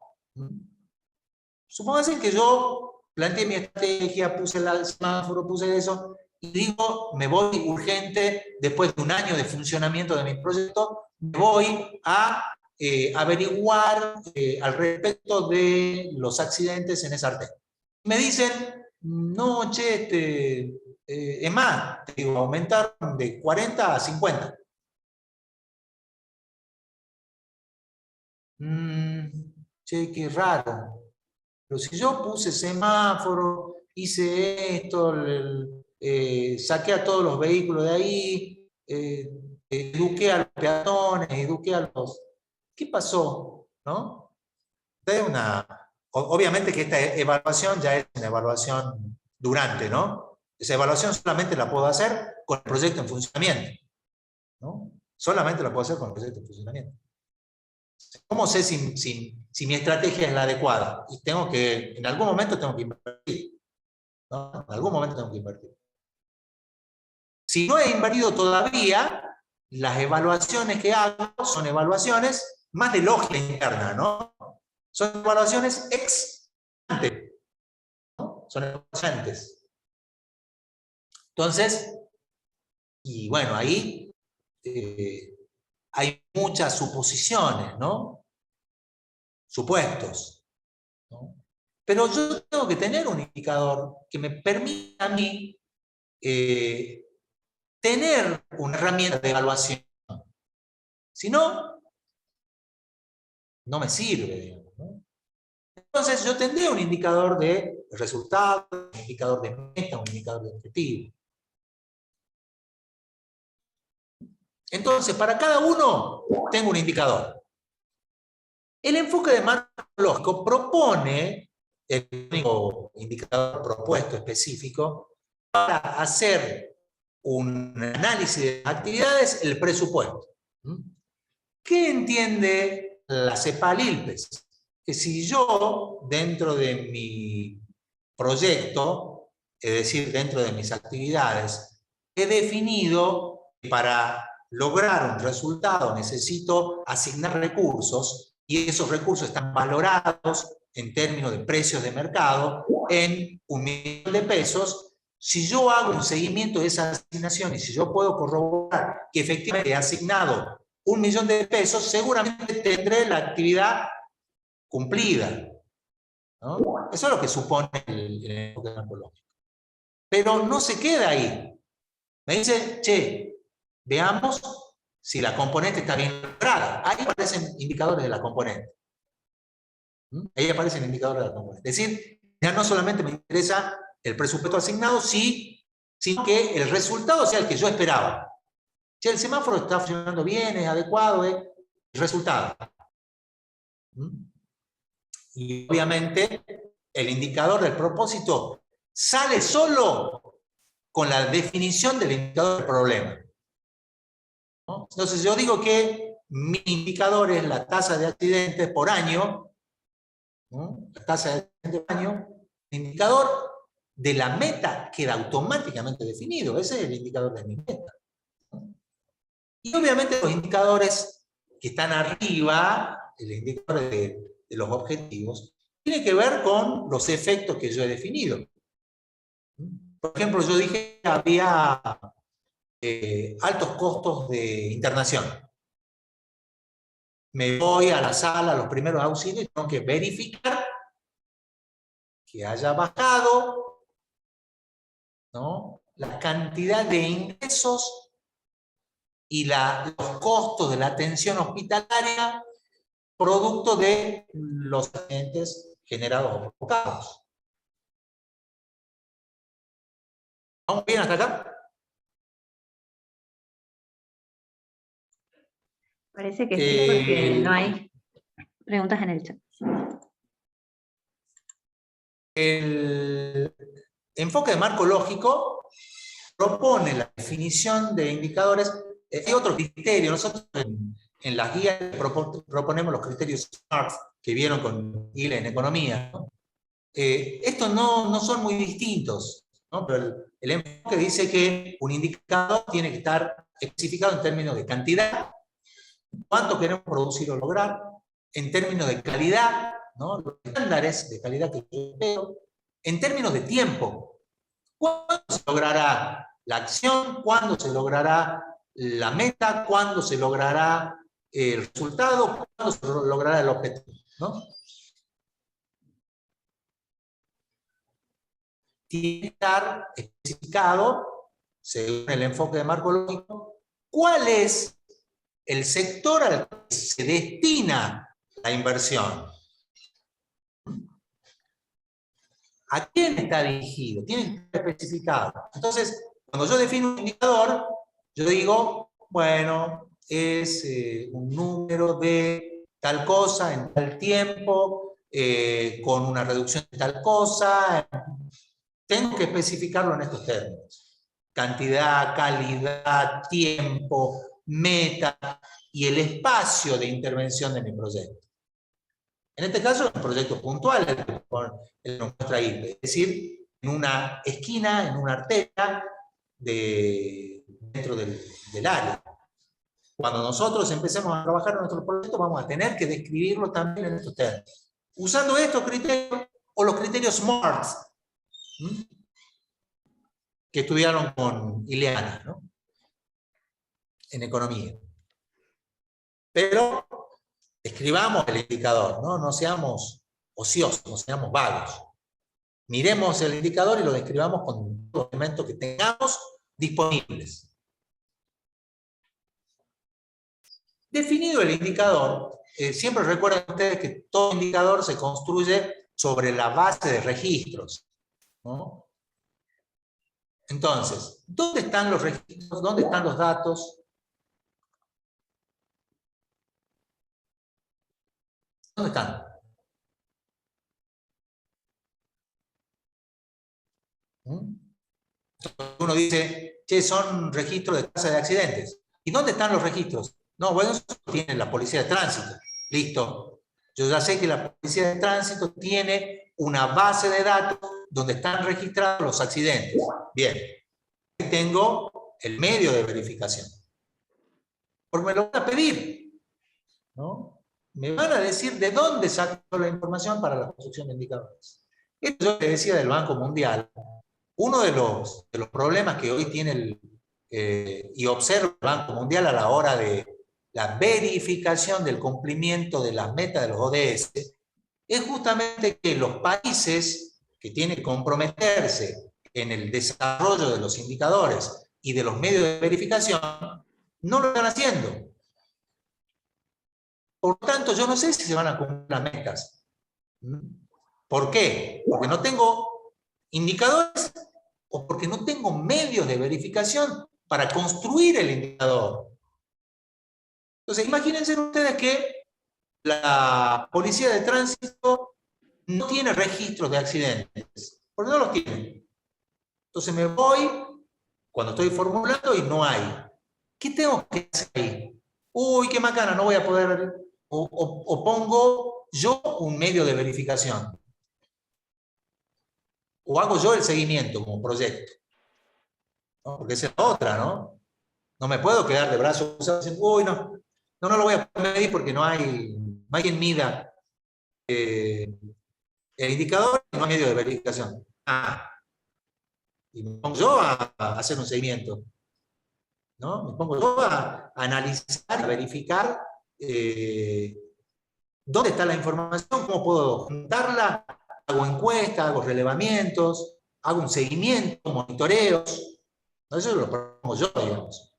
Supóngase que yo planteé mi estrategia, puse el semáforo, puse eso, y digo, me voy urgente, después de un año de funcionamiento de mi proyecto, me voy a averiguar al respecto de los accidentes en esa arteria. Me dicen, no, che, es más, te digo, aumentaron de 40 a 50. Che, qué raro. Pero si yo puse semáforo, hice esto, saqué a todos los vehículos de ahí, eduqué a los peatones, eduqué a los... ¿Qué pasó? ¿No? Obviamente que esta evaluación ya es una evaluación durante, ¿no? Esa evaluación solamente la puedo hacer con el proyecto en funcionamiento, ¿no? Solamente la puedo hacer con el proyecto en funcionamiento. ¿Cómo sé si mi estrategia es la adecuada? Y en algún momento tengo que invertir, ¿no? En algún momento tengo que invertir. Si no he invertido todavía, las evaluaciones que hago son evaluaciones más de lógica interna, ¿no? Son evaluaciones ex ante, ¿no? Son evaluaciones. Entonces, y bueno, ahí hay muchas suposiciones, ¿no? Supuestos, ¿no? Pero yo tengo que tener un indicador que me permita a mí tener una herramienta de evaluación. Si no, no me sirve, digamos, ¿no? Entonces yo tendré un indicador de resultado, un indicador de meta, un indicador de objetivo. Entonces, para cada uno tengo un indicador. El enfoque de marco lógico propone el único indicador propuesto específico para hacer un análisis de actividades, el presupuesto. ¿Qué entiende la CEPAL-ILPES? Que si yo, dentro de mi proyecto, es decir, dentro de mis actividades, he definido que para lograr un resultado necesito asignar recursos, y esos recursos están valorados en términos de precios de mercado en 1 millón de pesos, si yo hago un seguimiento de esa asignación y si yo puedo corroborar que efectivamente he asignado 1 millón de pesos, seguramente tendré la actividad cumplida, ¿no? Eso es lo que supone el enfoque marcológico. Pero no se queda ahí. Me dice, che, veamos si la componente está bien lograda. Ahí aparecen indicadores de la componente. Ahí aparecen indicadores de la componente. Es decir, ya no solamente me interesa el presupuesto asignado, sino que el resultado sea el que yo esperaba. Che, el semáforo está funcionando bien, es adecuado, es el resultado. Y obviamente el indicador del propósito sale solo con la definición del indicador del problema, ¿no? Entonces yo digo que mi indicador es la tasa de accidentes por año, ¿no? La tasa de accidentes por año. El indicador de la meta queda automáticamente definido. Ese es el indicador de mi meta, ¿no? Y obviamente los indicadores que están arriba, el indicador de los objetivos, tiene que ver con los efectos que yo he definido. Por ejemplo, yo dije que había altos costos de internación. Me voy a la sala, a los primeros auxilios, y tengo que verificar que haya bajado, ¿no?, la cantidad de ingresos y los costos de la atención hospitalaria producto de los accidentes generados o provocados. ¿Vamos bien hasta acá? Parece que sí, porque no hay preguntas en el chat. El enfoque de marco lógico propone la definición de indicadores. Hay otro criterio. Nosotros en las guías proponemos los criterios SMART que vieron con ILE en economía, ¿no? Estos no son muy distintos, ¿no? Pero el enfoque dice que un indicador tiene que estar especificado en términos de cantidad, cuánto queremos producir o lograr, en términos de calidad, ¿no?, los estándares de calidad que yo espero, en términos de tiempo, cuándo se logrará la acción, cuándo se logrará la meta, cuándo se logrará el resultado, cuándo se logrará el objetivo, ¿no? Tiene que estar especificado, según el enfoque de marco lógico, cuál es el sector al que se destina la inversión. ¿A quién está dirigido? Tiene que estar especificado. Entonces, cuando yo defino un indicador, yo digo, bueno, es un número de tal cosa en tal tiempo, con una reducción de tal cosa. Tengo que especificarlo en estos términos: cantidad, calidad, tiempo, meta y el espacio de intervención de mi proyecto. En este caso, es un proyecto puntual, el nuestra ILPE, es decir, en una esquina, en una arteria dentro del área. Cuando nosotros empecemos a trabajar en nuestro proyecto, vamos a tener que describirlo también en estos términos, usando estos criterios o los criterios SMART, que estudiaron con Ileana, ¿no?, en economía. Pero escribamos el indicador, ¿no? No seamos ociosos, no seamos vagos. Miremos el indicador y lo describamos con los elementos que tengamos disponibles. Definido el indicador, siempre recuerden ustedes que todo indicador se construye sobre la base de registros, ¿no? Entonces, ¿dónde están los registros? ¿Dónde están los datos? ¿Dónde están? Uno dice, che, son registros de tasa de accidentes. ¿Y dónde están los registros? No, bueno, eso tiene la policía de tránsito. Listo. Yo ya sé que la policía de tránsito tiene una base de datos donde están registrados los accidentes. Bien. Ahí tengo el medio de verificación. Porque me lo van a pedir, ¿no? Me van a decir de dónde saco la información para la construcción de indicadores. Esto yo te decía del Banco Mundial. Uno de los problemas que hoy tiene y observa el Banco Mundial a la hora de la verificación del cumplimiento de las metas de los ODS es justamente que los países que tienen que comprometerse en el desarrollo de los indicadores y de los medios de verificación no lo están haciendo. Por lo tanto, yo no sé si se van a cumplir las metas. ¿Por qué? Porque no tengo indicadores o porque no tengo medios de verificación para construir el indicador. Entonces, imagínense ustedes que la policía de tránsito no tiene registros de accidentes, porque no los tiene. Entonces me voy cuando estoy formulando y no hay. ¿Qué tengo que hacer ahí? Uy, qué macana, no voy a poder, o pongo yo un medio de verificación. O hago yo el seguimiento como proyecto. ¿No? Porque esa es la otra, ¿no? No me puedo quedar de brazos cruzados diciendo, uy, no lo voy a medir porque no hay quien mida el indicador y no hay medio de verificación. Y me pongo yo a hacer un seguimiento, ¿no? Me pongo yo a analizar, a verificar dónde está la información, cómo puedo juntarla, hago encuestas, hago relevamientos, hago un seguimiento, monitoreos. Eso lo pongo yo, digamos.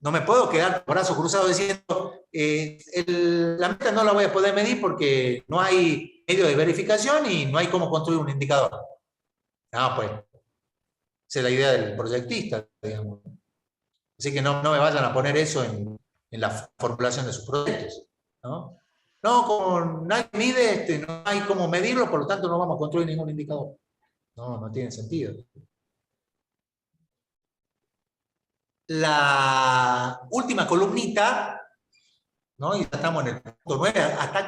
No me puedo quedar con brazos cruzados diciendo la meta no la voy a poder medir porque no hay medio de verificación y no hay cómo construir un indicador. No, pues, esa es la idea del proyectista, digamos. Así que no me vayan a poner eso en la formulación de sus proyectos, ¿no? No, como nadie mide, no hay cómo medirlo, por lo tanto no vamos a construir ningún indicador. No tiene sentido. La última columnita, ¿no? Y ya estamos en el punto 9. Hasta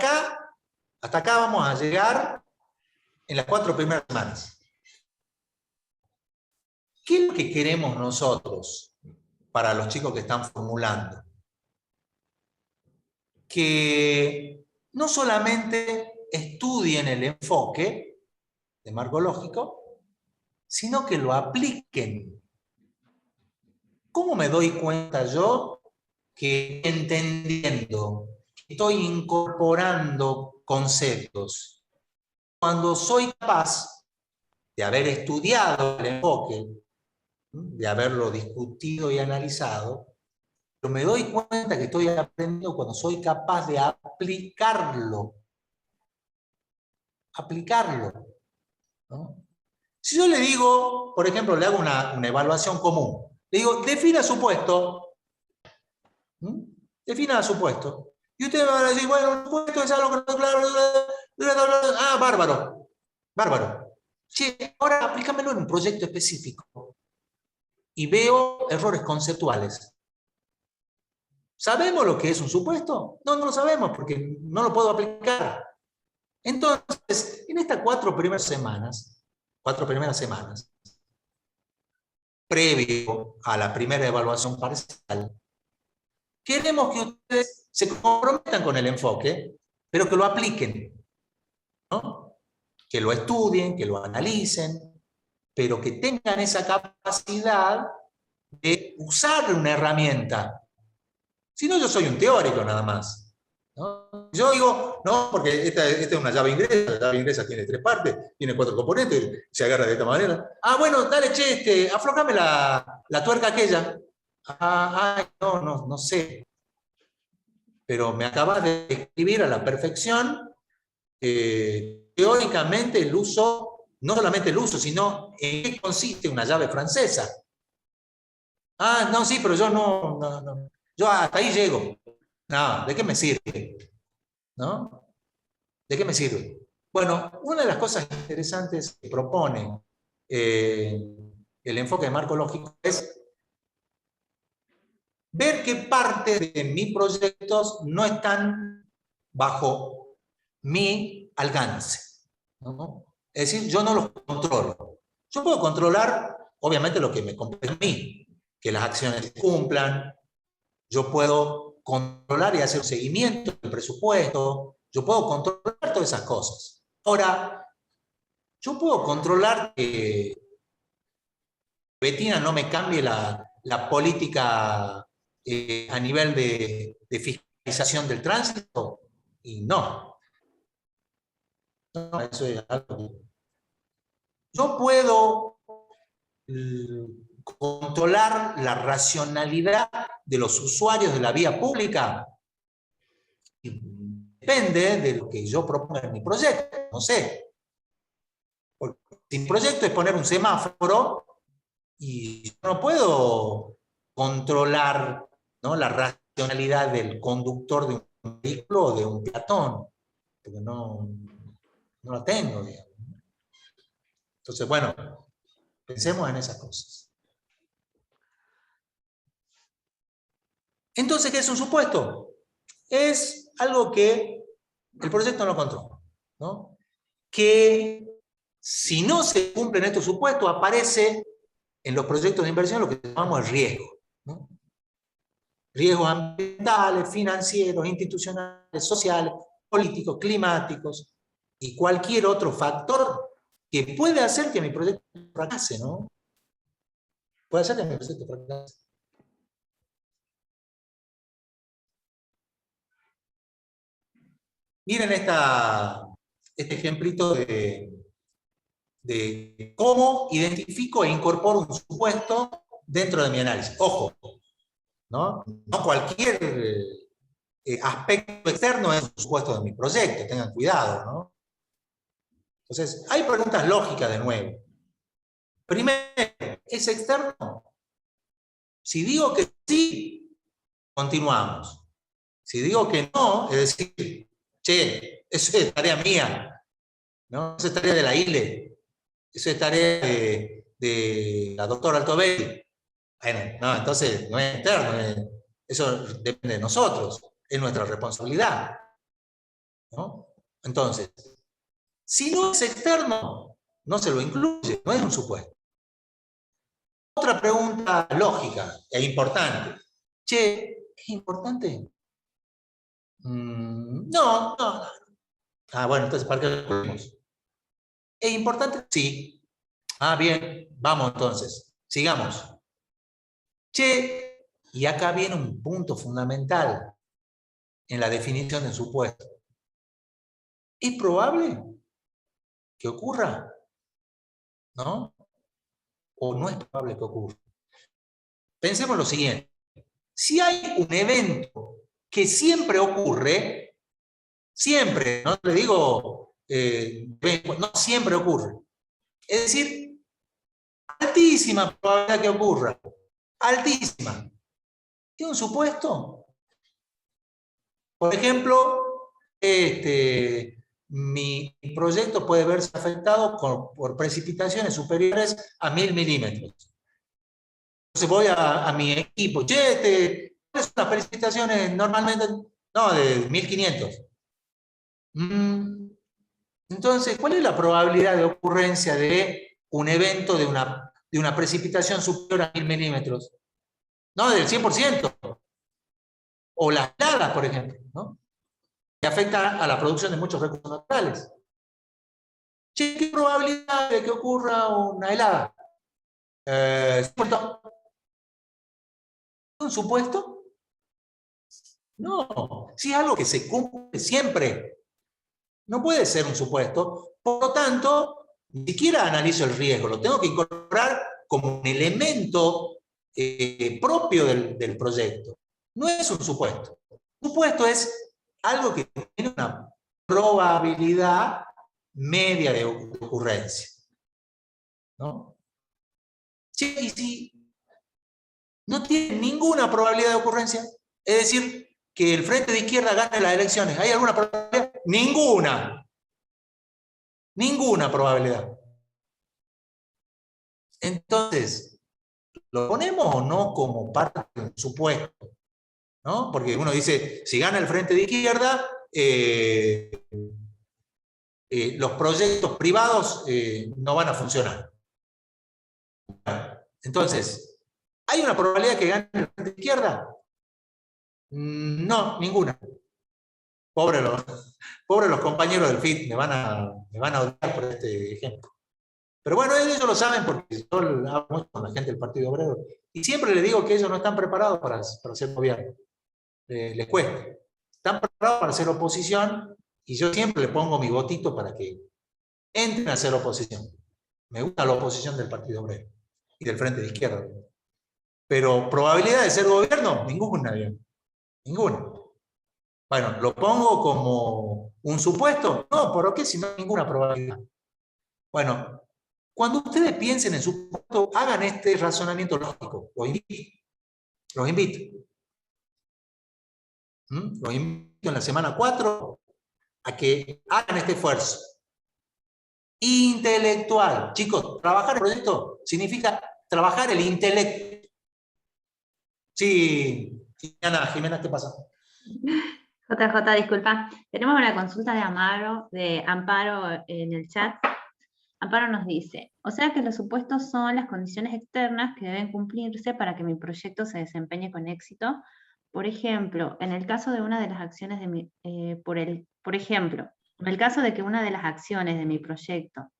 acá vamos a llegar en las 4 primeras semanas. ¿Qué es lo que queremos nosotros para los chicos que están formulando? Que no solamente estudien el enfoque de marco lógico, sino que lo apliquen. ¿Cómo me doy cuenta yo que entendiendo, que estoy incorporando conceptos? Cuando soy capaz de haber estudiado el enfoque, de haberlo discutido y analizado, pero me doy cuenta que estoy aprendiendo cuando soy capaz de aplicarlo. ¿No? Si yo le digo, por ejemplo, le hago una evaluación común, le digo, defina su puesto. Defina su puesto. Y ustedes me van a decir, bueno, un puesto es algo que no claro. Ah, bárbaro. Che, ahora aplícamelo en un proyecto específico. Y veo errores conceptuales. ¿Sabemos lo que es un supuesto? No lo sabemos porque no lo puedo aplicar. Entonces, en estas 4 primeras semanas, previo a la primera evaluación parcial, queremos que ustedes se comprometan con el enfoque, pero que lo apliquen, ¿no? Que lo estudien, que lo analicen, pero que tengan esa capacidad de usar una herramienta. Si no, yo soy un teórico nada más, ¿no? Yo digo, no, porque esta es una llave ingresa, la llave ingresa tiene 3 partes, tiene 4 componentes, se agarra de esta manera. Ah, bueno, dale, che, aflojame la tuerca aquella. No sé. Pero me acabas de escribir a la perfección teóricamente el uso, no solamente el uso, sino en qué consiste una llave francesa. Ah, no, sí, pero yo no. Yo hasta ahí llego. No, ¿de qué me sirve? ¿No? ¿De qué me sirve? Bueno, una de las cosas interesantes que propone el enfoque de marco lógico es ver qué parte de mis proyectos no están bajo mi alcance, ¿no? Es decir, yo no los controlo. Yo puedo controlar, obviamente, lo que me compete a mí, que las acciones se cumplan. Yo puedo controlar y hacer un seguimiento del presupuesto. Yo puedo controlar todas esas cosas. Ahora, yo puedo controlar que Betina no me cambie la política a nivel de fiscalización del tránsito, y no. No, eso es algo que... Yo puedo controlar la racionalidad de los usuarios de la vía pública. Depende de lo que yo proponga en mi proyecto, no sé. Porque si mi proyecto es poner un semáforo, y yo no puedo controlar, ¿no?, la racionalidad del conductor de un vehículo o de un peatón, porque no lo tengo, digamos. Entonces, bueno, pensemos en esas cosas. Entonces, ¿qué es un supuesto? Es algo que el proyecto no controla, ¿no? Que si no se cumplen estos supuestos, aparece en los proyectos de inversión lo que llamamos el riesgo, ¿no? Riesgos ambientales, financieros, institucionales, sociales, políticos, climáticos y cualquier otro factor que puede hacer que mi proyecto fracase, ¿no? Puede hacer que mi proyecto fracase. Miren este ejemplito de cómo identifico e incorporo un supuesto dentro de mi análisis. Ojo, ¿no? No cualquier aspecto externo es un supuesto de mi proyecto, tengan cuidado, ¿no? Entonces, hay preguntas lógicas de nuevo. Primero, ¿es externo? Si digo que sí, continuamos. Si digo que no, es decir, che, eso es tarea mía, ¿no? Eso es tarea de la ILE, eso es tarea de la doctora Altobelli. Bueno, no, entonces no es externo, eso depende de nosotros, es nuestra responsabilidad, ¿no? Entonces, si no es externo, no se lo incluye, no es un supuesto. Otra pregunta lógica e importante. Che, ¿es importante? No. Ah, bueno, entonces, ¿para qué lo incluimos? ¿Es importante? Sí. Ah, bien, vamos entonces, sigamos. Che, y acá viene un punto fundamental en la definición del supuesto. ¿Es probable que ocurra? ¿No? ¿O no es probable que ocurra? Pensemos lo siguiente. Si hay un evento que siempre ocurre, siempre, no le digo, no siempre ocurre. Es decir, altísima probabilidad que ocurra. Altísima. ¿Es un supuesto? Por ejemplo, mi proyecto puede verse afectado por precipitaciones superiores a 1000 milímetros. Entonces voy a mi equipo, che, ¿cuáles son las precipitaciones normalmente? No, de 1500. Entonces, ¿cuál es la probabilidad de ocurrencia de un evento de una precipitación superior a 1000 milímetros? No, del 100%. O las heladas, por ejemplo, ¿no? Que afectan a la producción de muchos recursos naturales. Che, ¿qué probabilidad de que ocurra una helada? ¿Un supuesto? No, si es algo que se cumple siempre, no puede ser un supuesto. Por lo tanto, ni siquiera analizo el riesgo, lo tengo que incorporar como un elemento propio del proyecto. No es un supuesto. Un supuesto es algo que tiene una probabilidad media de ocurrencia, ¿no? Che, y si no tiene ninguna probabilidad de ocurrencia, es decir, que el Frente de Izquierda gane las elecciones, ¿hay alguna probabilidad? Ninguna. Ninguna probabilidad. Entonces, ¿lo ponemos o no como parte de un supuesto? ¿No? Porque uno dice, si gana el Frente de Izquierda, los proyectos privados no van a funcionar. Entonces, ¿hay una probabilidad que gane el Frente de Izquierda? No, ninguna. Pobre los compañeros del FIT, me van a odiar por este ejemplo. Pero bueno, ellos lo saben porque yo hablo mucho con la gente del Partido Obrero y siempre les digo que ellos no están preparados para hacer gobierno. Les cuesta. Están preparados para hacer oposición y yo siempre les pongo mi votito para que entren a hacer oposición. Me gusta la oposición del Partido Obrero y del Frente de Izquierda. Pero probabilidad de ser gobierno, ninguna. Ninguna. Bueno, ¿lo pongo como un supuesto? No, ¿por qué? Si no hay ninguna probabilidad. Bueno, cuando ustedes piensen en supuesto, hagan este razonamiento lógico. Los invito. Los invito. Los invito en la semana 4 a que hagan este esfuerzo. Intelectual. Chicos, trabajar el proyecto significa trabajar el intelecto. Sí, Jimena, ¿qué pasa? JJ, disculpa. Tenemos una consulta de Amparo en el chat. Amparo nos dice, o sea que los supuestos son las condiciones externas que deben cumplirse para que mi proyecto se desempeñe con éxito. Por ejemplo, en el caso de una de las acciones de mi, por ejemplo, en el caso de que una de las acciones de mi proyecto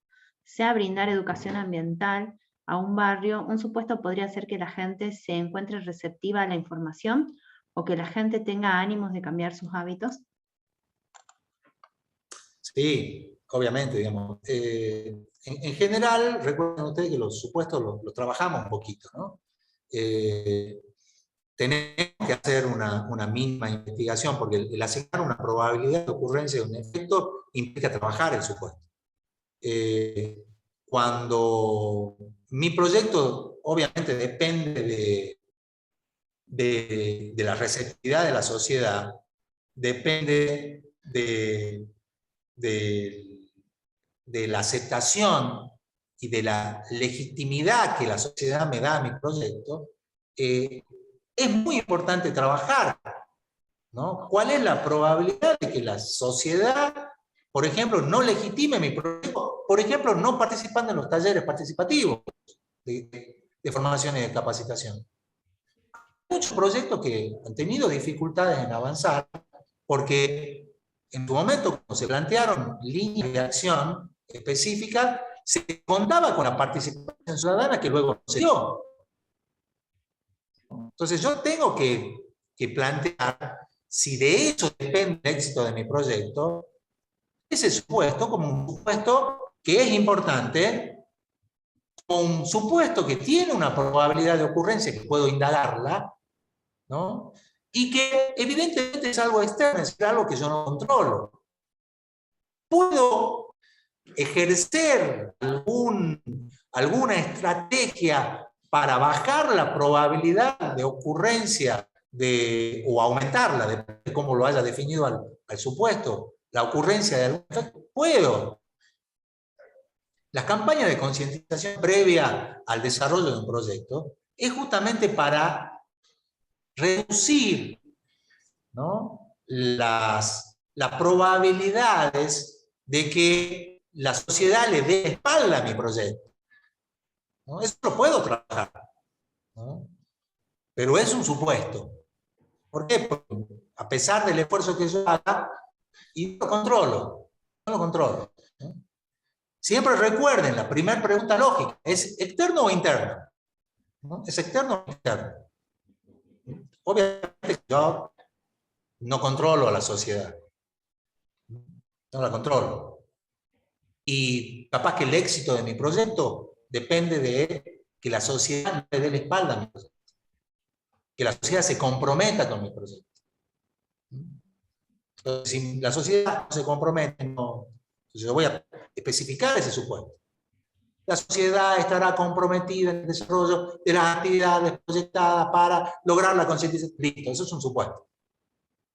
sea brindar educación ambiental a un barrio, un supuesto podría ser que la gente se encuentre receptiva a la información o que la gente tenga ánimos de cambiar sus hábitos. Sí, obviamente, digamos. En general, recuerden ustedes que los supuestos los trabajamos un poquito, ¿no? Tenemos que hacer una mínima investigación, porque el asignar una probabilidad de ocurrencia de un efecto implica trabajar el supuesto. Cuando mi proyecto, obviamente, depende de la receptividad de la sociedad, depende de la aceptación y de la legitimidad que la sociedad me da a mi proyecto, es muy importante trabajar, ¿no? ¿Cuál es la probabilidad de que la sociedad, por ejemplo, no legitime mi proyecto? Por ejemplo, no participando en los talleres participativos de formación y de capacitación. Hay muchos proyectos que han tenido dificultades en avanzar porque en su momento, cuando se plantearon líneas de acción específicas, se contaba con la participación ciudadana que luego no se dio. Entonces yo tengo que plantear si de eso depende el éxito de mi proyecto, ese supuesto como un supuesto que es importante, como un supuesto que tiene una probabilidad de ocurrencia que puedo indagarla, ¿no? Y que evidentemente es algo externo, es algo que yo no controlo. Puedo ejercer alguna estrategia para bajar la probabilidad de ocurrencia o aumentarla, depende de cómo lo haya definido al supuesto, la ocurrencia de algún efecto. Puedo. Las campañas de concientización previa al desarrollo de un proyecto es justamente para reducir, ¿no?, las probabilidades de que la sociedad le dé espalda a mi proyecto, ¿no? Eso lo puedo trabajar, ¿no? Pero es un supuesto. ¿Por qué? Porque a pesar del esfuerzo que yo haga, y no lo controlo, ¿no? Siempre recuerden, la primera pregunta lógica, ¿es externo o interno? ¿No? ¿Es externo o interno? Obviamente yo no controlo a la sociedad. No la controlo. Y capaz que el éxito de mi proyecto depende de que la sociedad le dé la espalda a mi proyecto. Que la sociedad se comprometa con mi proyecto. Entonces, si la sociedad no se compromete, yo voy a especificar ese supuesto. La sociedad estará comprometida en el desarrollo de las actividades proyectadas para lograr la concientización. Listo, eso es un supuesto,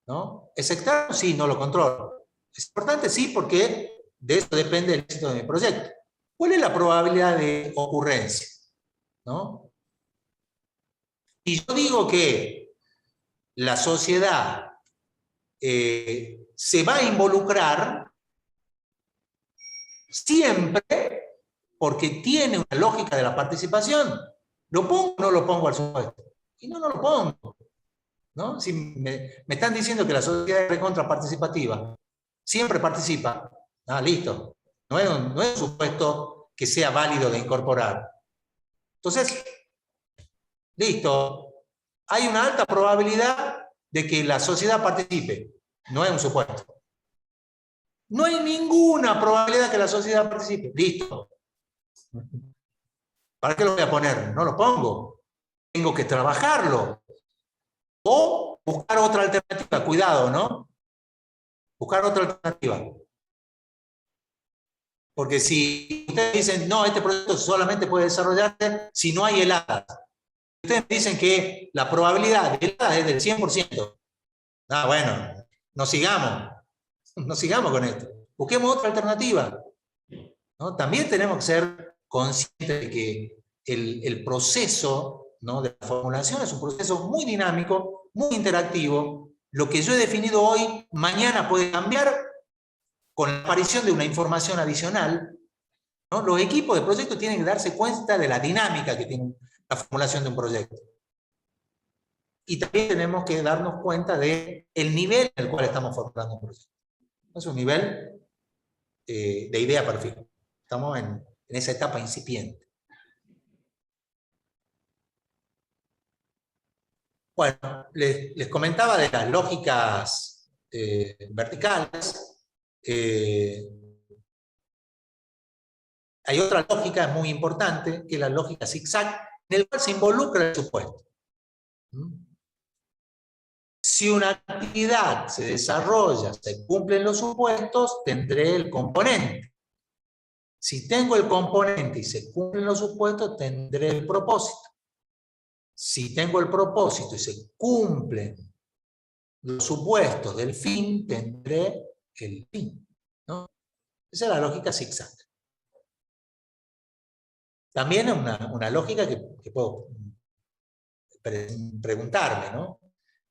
¿no? ¿Es externo? Sí, no lo controlo. Es importante, sí, porque de eso depende el éxito de mi proyecto. ¿Cuál es la probabilidad de ocurrencia? ¿No? Y yo digo que la sociedad se va a involucrar siempre porque tiene una lógica de la participación. ¿Lo pongo o no lo pongo al supuesto? Y no lo pongo, ¿no? Si me están diciendo que la sociedad es recontra participativa, siempre participa, listo. No es un supuesto que sea válido de incorporar. Entonces, listo. Hay una alta probabilidad de que la sociedad participe. No es un supuesto. No hay ninguna probabilidad que la sociedad participe. Listo. ¿Para qué lo voy a poner? No lo pongo. Tengo que trabajarlo. O buscar otra alternativa. Cuidado, ¿no? Buscar otra alternativa. Porque si ustedes dicen, no, este proyecto solamente puede desarrollarse si no hay heladas. Ustedes dicen que la probabilidad de heladas es del 100%. Bueno, no sigamos con esto. Busquemos otra alternativa, ¿no? También tenemos que ser conscientes de que el proceso, ¿no?, de la formulación es un proceso muy dinámico, muy interactivo. Lo que yo he definido hoy, mañana puede cambiar con la aparición de una información adicional, ¿no? Los equipos de proyecto tienen que darse cuenta de la dinámica que tiene la formulación de un proyecto. Y también tenemos que darnos cuenta del nivel en el cual estamos formulando un proyecto. Es un nivel de idea perfil. Estamos en esa etapa incipiente. Bueno, les comentaba de las lógicas verticales. Hay otra lógica muy importante, que es la lógica zigzag, en la cual se involucra el supuesto. Si una actividad se desarrolla, se cumplen los supuestos, tendré el componente. Si tengo el componente y se cumplen los supuestos, tendré el propósito. Si tengo el propósito y se cumplen los supuestos del fin, tendré el fin, ¿no? Esa es la lógica zigzag. También es una lógica que puedo preguntarme, ¿no?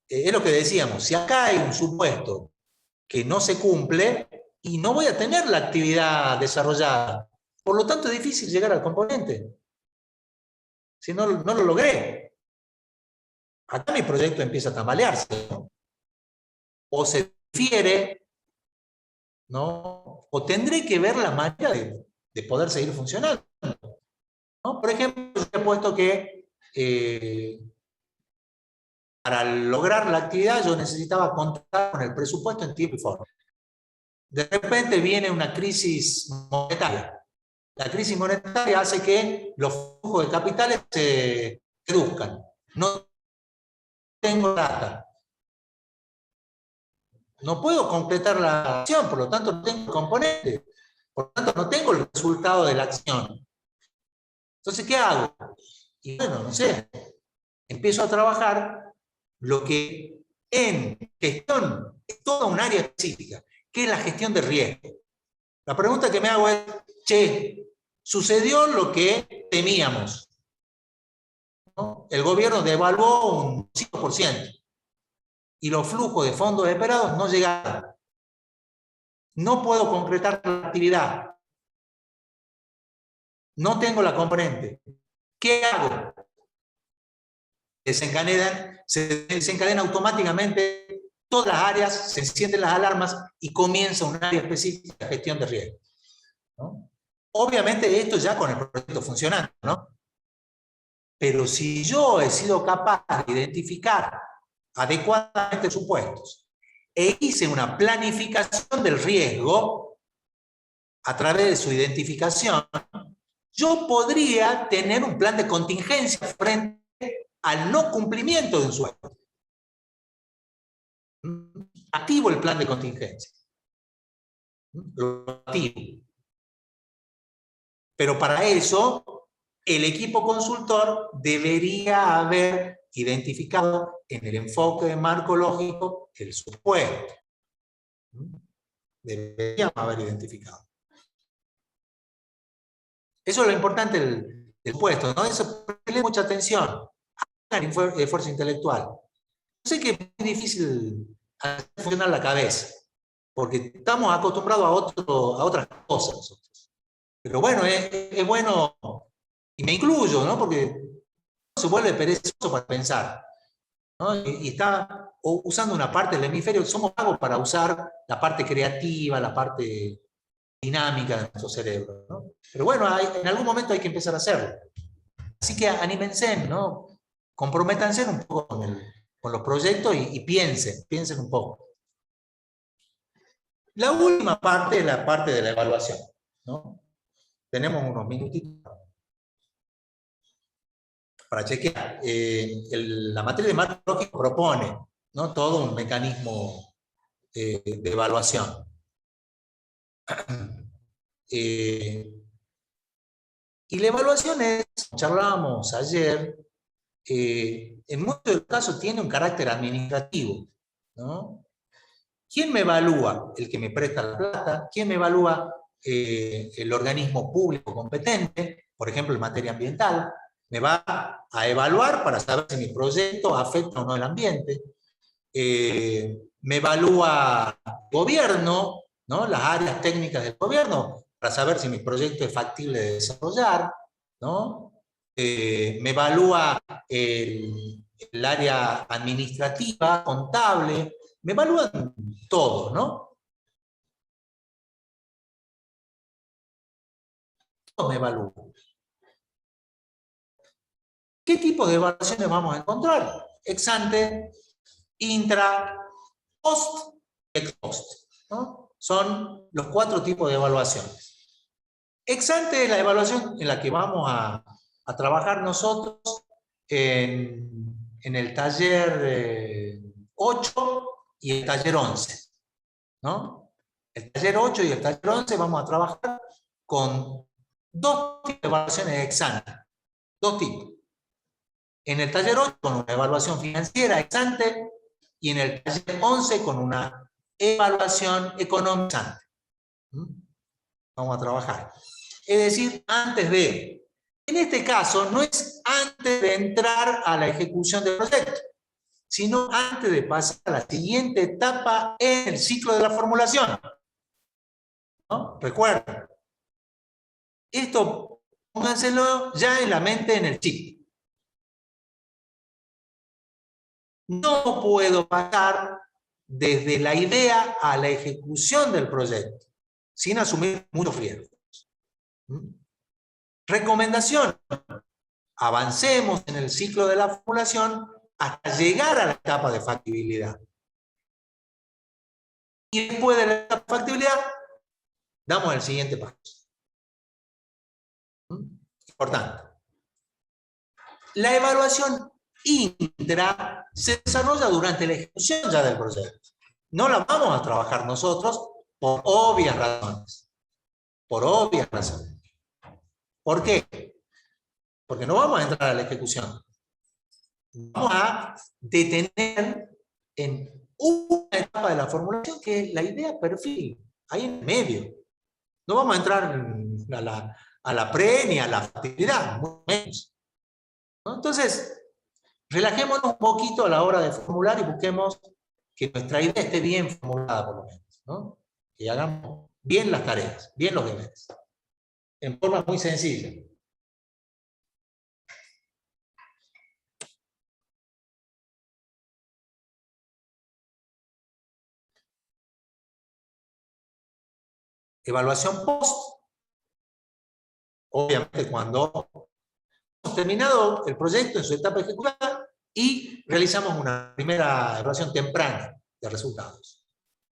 Es lo que decíamos, si acá hay un supuesto que no se cumple, y no voy a tener la actividad desarrollada. Por lo tanto, es difícil llegar al componente. Si no lo logré. Acá mi proyecto empieza a tambalearse, ¿no? O se difiere, ¿no? O tendré que ver la manera de poder seguir funcionando, ¿no? Por ejemplo, yo he puesto que para lograr la actividad yo necesitaba contar con el presupuesto en tiempo y forma. De repente viene una crisis monetaria. La crisis monetaria hace que los flujos de capitales se reduzcan. No tengo plata. No puedo completar la acción, por lo tanto no tengo el componente. Por lo tanto no tengo el resultado de la acción. Entonces, ¿qué hago? Y bueno, no sé. Empiezo a trabajar lo que en gestión es toda un área específica, que es la gestión de riesgo. La pregunta que me hago es, che, sucedió lo que temíamos, ¿no? El gobierno devaluó un 5% y los flujos de fondos esperados no llegaron. No puedo concretar la actividad. No tengo la componente. ¿Qué hago? Se desencadena automáticamente todas las áreas, se encienden las alarmas y comienza un área específica de gestión de riesgo, ¿no? Obviamente esto ya con el proyecto funcionando, ¿no? Pero si yo he sido capaz de identificar adecuadamente supuestos e hice una planificación del riesgo a través de su identificación, yo podría tener un plan de contingencia frente al no cumplimiento de un supuesto. Activo el plan de contingencia. Lo activo. Pero para eso, el equipo consultor debería haber identificado en el enfoque de marco lógico el supuesto. Deberíamos haber identificado. Eso es lo importante del supuesto, ¿no? Eso, preste mucha atención. Hagan esfuerzo intelectual. Yo sé que es muy difícil hacer funcionar la cabeza, porque estamos acostumbrados a otras cosas. Pero bueno, es bueno, y me incluyo, ¿no? Porque uno se vuelve perezoso para pensar, ¿no? Y está usando una parte del hemisferio, somos vagos para usar la parte creativa, la parte dinámica de nuestro cerebro, ¿no? Pero bueno, en algún momento hay que empezar a hacerlo. Así que anímense, ¿no? Comprométanse un poco con los proyectos y piensen un poco. La última parte es la parte de la evaluación, ¿no? Tenemos unos minutitos para chequear. La materia de marco lógico propone, ¿no? Todo un mecanismo de evaluación. Y la evaluación es, charlábamos ayer, en muchos de los casos tiene un carácter administrativo, ¿no? ¿Quién me evalúa? El que me presta la plata. ¿Quién me evalúa? El organismo público competente, por ejemplo, en materia ambiental. Me va a evaluar para saber si mi proyecto afecta o no el ambiente. Me evalúa el gobierno, ¿no? Las áreas técnicas del gobierno, para saber si mi proyecto es factible de desarrollar, ¿no? Me evalúa el área administrativa, contable, me evalúan todo, ¿no? Todo me evalúa. ¿Qué tipo de evaluaciones vamos a encontrar? Ex ante, intra, post y ex post, ¿no? Son los 4 tipos de evaluaciones. Ex ante es la evaluación en la que vamos a trabajar nosotros en el taller 8 y el taller 11, ¿no? El taller 8 y el taller 11 vamos a trabajar con 2 tipos de evaluaciones ex ante. 2 tipos. En el taller 8 con una evaluación financiera ex ante y en el taller 11 con una evaluación económica ex ante. Vamos a trabajar. Es decir, antes de. En este caso, no es antes de entrar a la ejecución del proyecto, sino antes de pasar a la siguiente etapa en el ciclo de la formulación, ¿no? Recuerden. Esto, pónganselo ya en la mente, en el chip. No puedo pasar desde la idea a la ejecución del proyecto, sin asumir muchos riesgos. Recomendación: avancemos en el ciclo de la formulación hasta llegar a la etapa de factibilidad. Y después de la etapa de factibilidad, damos el siguiente paso. Importante. La evaluación intra se desarrolla durante la ejecución ya del proyecto. No la vamos a trabajar nosotros por obvias razones. Por obvias razones. ¿Por qué? Porque no vamos a entrar a la ejecución. Vamos a detener en una etapa de la formulación que es la idea perfil, ahí en medio. No vamos a entrar a la pre ni a la factibilidad, mucho menos, ¿no? Entonces, relajémonos un poquito a la hora de formular y busquemos que nuestra idea esté bien formulada, por lo menos, ¿no? Que hagamos bien las tareas, bien los deberes, en forma muy sencilla. Evaluación post. Obviamente cuando hemos terminado el proyecto en su etapa ejecutada y realizamos una primera evaluación temprana de resultados.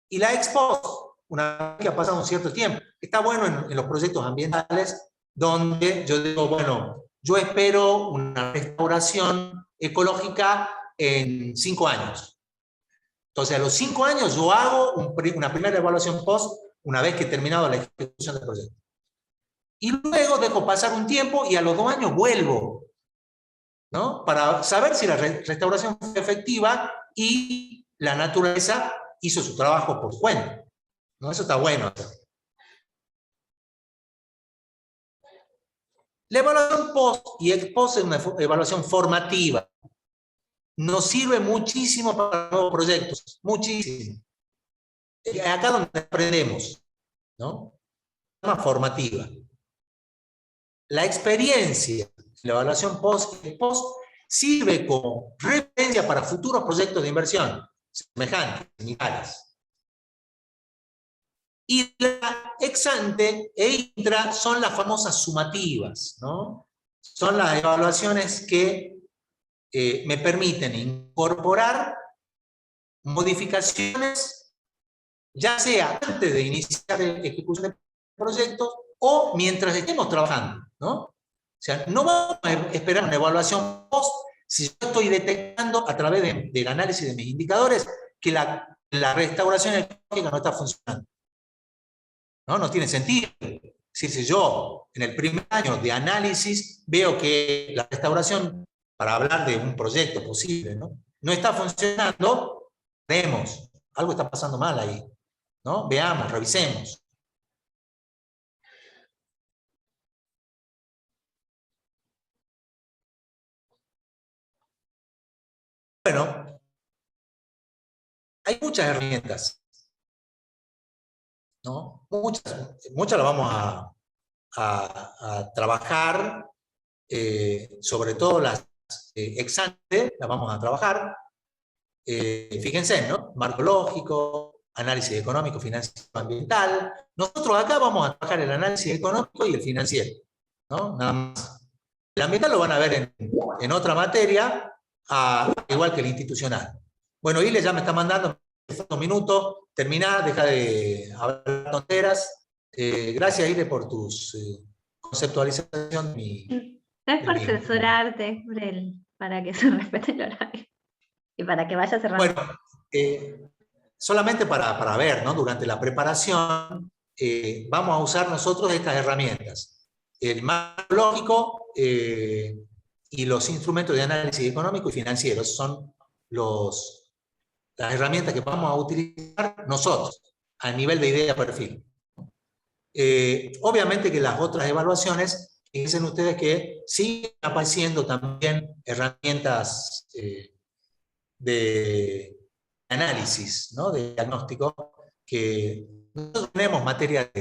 Y la ex post, una vez que ha pasado un cierto tiempo. Está bueno en los proyectos ambientales donde yo digo, bueno, yo espero una restauración ecológica en 5 años. Entonces a los 5 años yo hago una primera evaluación post una vez que he terminado la ejecución del proyecto. y luego dejo pasar un tiempo y a los 2 años vuelvo, ¿no? Para saber si la restauración fue efectiva y la naturaleza hizo su trabajo por su cuenta, ¿no? Eso está bueno. La evaluación post y ex post es una evaluación formativa. Nos sirve muchísimo para nuevos proyectos, muchísimo. Acá donde aprendemos, ¿no? Más formativa. La experiencia, la evaluación post y ex post, sirve como referencia para futuros proyectos de inversión, semejantes, similares. Y la ex ante e intra son las famosas sumativas, ¿no? Son las evaluaciones que me permiten incorporar modificaciones, ya sea antes de iniciar la ejecución de proyectos o mientras estemos trabajando, ¿no? O sea, no vamos a esperar una evaluación post si yo estoy detectando a través del análisis de mis indicadores que la restauración ecológica no está funcionando. ¿No? No tiene sentido. Si yo en el primer año de análisis veo que la restauración, para hablar de un proyecto posible, no está funcionando, vemos, algo está pasando mal ahí, ¿no? Veamos, revisemos. Bueno, hay muchas herramientas, ¿no? Muchas las vamos a trabajar, sobre todo las ex ante, las vamos a trabajar. Fíjense, ¿no? Marco lógico, análisis económico, financiero, ambiental. Nosotros acá vamos a trabajar el análisis económico y el financiero, ¿no? Nada más. El ambiental lo van a ver en otra materia, igual que el institucional. Bueno, Ile ya me está mandando 2 minutos, terminá, deja de hablar tonteras. Gracias, Ile, por tus conceptualización. Es por censurarte, para que se respete el horario. Y para que vaya cerrando. Bueno, solamente para ver, ¿no? Durante la preparación vamos a usar nosotros estas herramientas. El marco lógico y los instrumentos de análisis económico y financiero. Son las herramientas que vamos a utilizar nosotros a nivel de idea perfil. Obviamente que las otras evaluaciones, fíjense ustedes que siguen apareciendo también herramientas de análisis, ¿no? De diagnóstico, que nosotros tenemos materia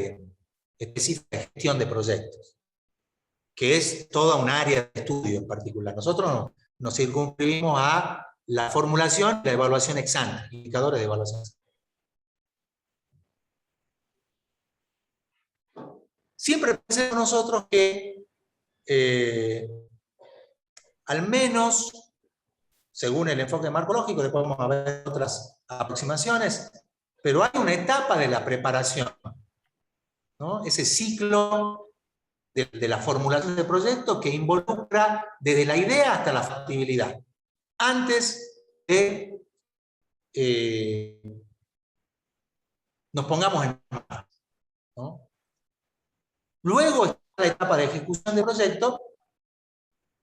específica de gestión de proyectos, que es toda un área de estudio en particular. Nosotros nos circunscribimos a la formulación y la evaluación ex ante, indicadores de evaluación. Siempre pensamos nosotros que al menos, según el enfoque marcológico, después vamos a ver otras aproximaciones, pero hay una etapa de la preparación, ¿no? Ese ciclo de la formulación del proyecto que involucra desde la idea hasta la factibilidad. Antes de nos pongamos en marcha, ¿no? Luego está la etapa de ejecución de proyecto,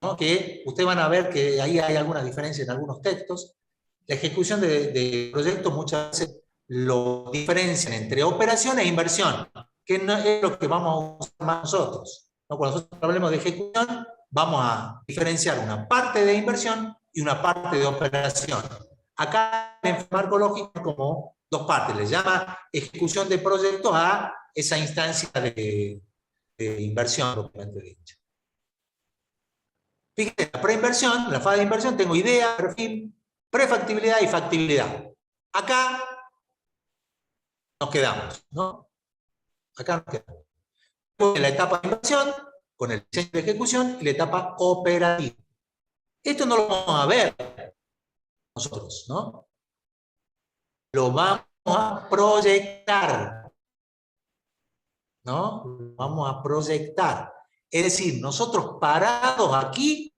¿no? Que ustedes van a ver que ahí hay algunas diferencias en algunos textos. La ejecución de proyectos muchas veces lo diferencian entre operación e inversión, que no es lo que vamos a usar más nosotros, ¿no? Cuando nosotros hablemos de ejecución, vamos a diferenciar una parte de inversión y una parte de operación. Acá en marco lógico como 2 partes, le llama ejecución de proyectos a esa instancia de inversión propiamente dicha. Fíjense, la preinversión, la fase de inversión, tengo idea, perfil, prefactibilidad y factibilidad. Acá nos quedamos, ¿no? Acá nos quedamos. En la etapa de inversión, con el diseño de ejecución, y la etapa operativa. Esto no lo vamos a ver nosotros, ¿no? Lo vamos a proyectar, ¿no? Lo vamos a proyectar. Es decir, nosotros parados aquí,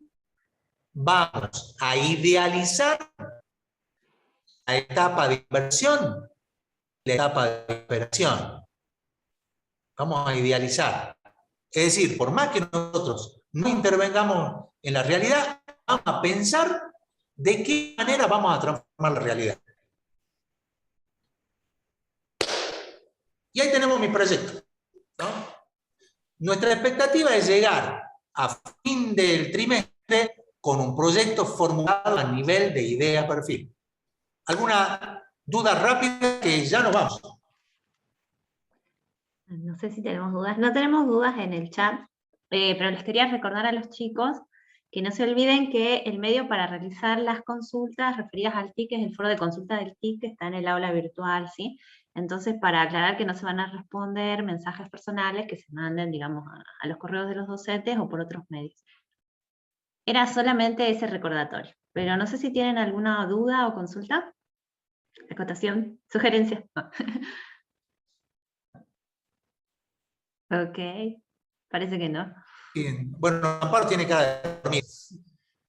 vamos a idealizar la etapa de inversión, la etapa de operación. Vamos a idealizar. Es decir, por más que nosotros no intervengamos en la realidad, vamos a pensar de qué manera vamos a transformar la realidad. Y ahí tenemos mi proyecto, ¿no? Nuestra expectativa es llegar a fin del trimestre con un proyecto formulado a nivel de idea perfil. ¿Alguna duda rápida que ya nos vamos? No sé si tenemos dudas. No tenemos dudas en el chat, pero les quería recordar a los chicos que no se olviden que el medio para realizar las consultas referidas al TIC es el foro de consulta del TIC que está en el aula virtual, ¿sí? Entonces, para aclarar que no se van a responder mensajes personales que se manden, digamos, a los correos de los docentes o por otros medios. Era solamente ese recordatorio, pero no sé si tienen alguna duda o consulta, acotación, sugerencia. Ok, parece que no. Bien. Bueno, Amparo tiene cara de dormir,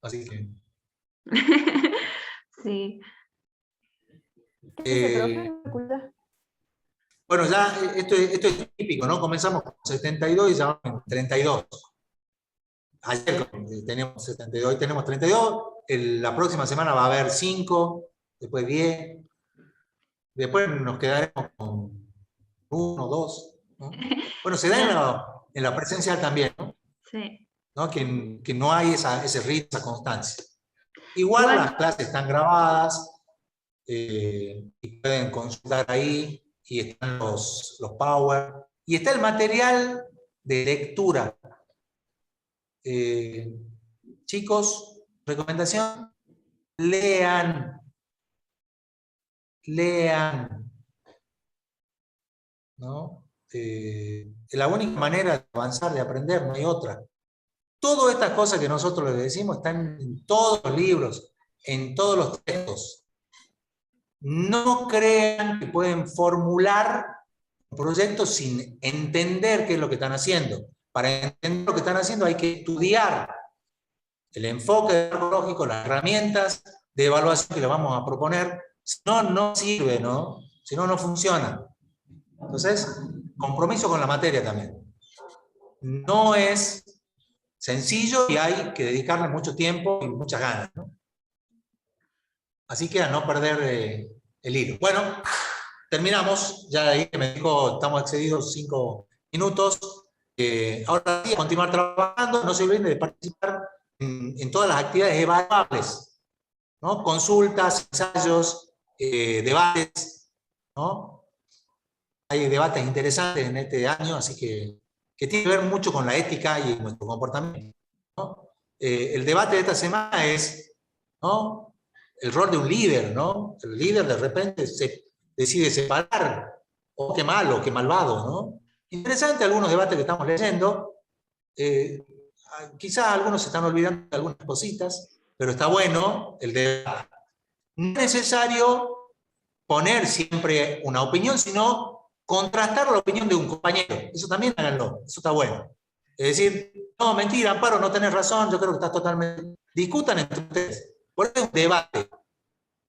así que... Sí. Bueno, ya esto es típico, ¿no? Comenzamos con 72 y ya vamos en 32. Ayer teníamos 72, hoy tenemos 32. La próxima semana va a haber 5, después 10. Después nos quedaremos con 1, 2. ¿no? Bueno, se da en la presencial también, ¿no? Sí. ¿No? Que no hay ese ritmo, esa constancia. Igual las clases están grabadas y pueden consultar ahí, y están los Power, y está el material de lectura. Chicos, recomendación, lean. ¿No? La única manera de avanzar, de aprender, no hay otra. Todas estas cosas que nosotros les decimos están en todos los libros, en todos los textos. No crean que pueden formular un proyecto sin entender qué es lo que están haciendo. Para entender lo que están haciendo hay que estudiar el enfoque pedagógico, las herramientas de evaluación que le vamos a proponer. Si no, no sirve, ¿no? Si no, no funciona. Entonces, compromiso con la materia también. No es sencillo y hay que dedicarle mucho tiempo y muchas ganas, ¿no? Así que a no perder el hilo. Bueno, terminamos. Ya ahí me dijo, estamos excedidos 5 minutos. Ahora sí, a continuar trabajando. No se olviden de participar en todas las actividades evaluables, ¿no? Consultas, ensayos, debates, ¿no? Hay debates interesantes en este año, así que tiene que ver mucho con la ética y nuestro comportamiento, ¿no? El debate de esta semana es, ¿no? El rol de un líder, ¿no? El líder de repente se decide separar, o qué malo, qué malvado, ¿no? Interesante algunos debates que estamos leyendo. Quizás algunos se están olvidando de algunas cositas, pero está bueno el debate. No es necesario poner siempre una opinión, sino contrastar la opinión de un compañero. Eso también háganlo, eso está bueno. Es decir, no, mentira, Amparo, no tenés razón, yo creo que estás totalmente... Discutan entre ustedes. Por eso es un debate.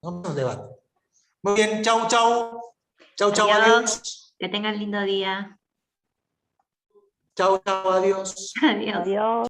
No es un debate. Muy bien, chau, chau. Chau, chau, adiós. Que tengan lindo día. Chau, chau, adiós. Adiós. Adiós.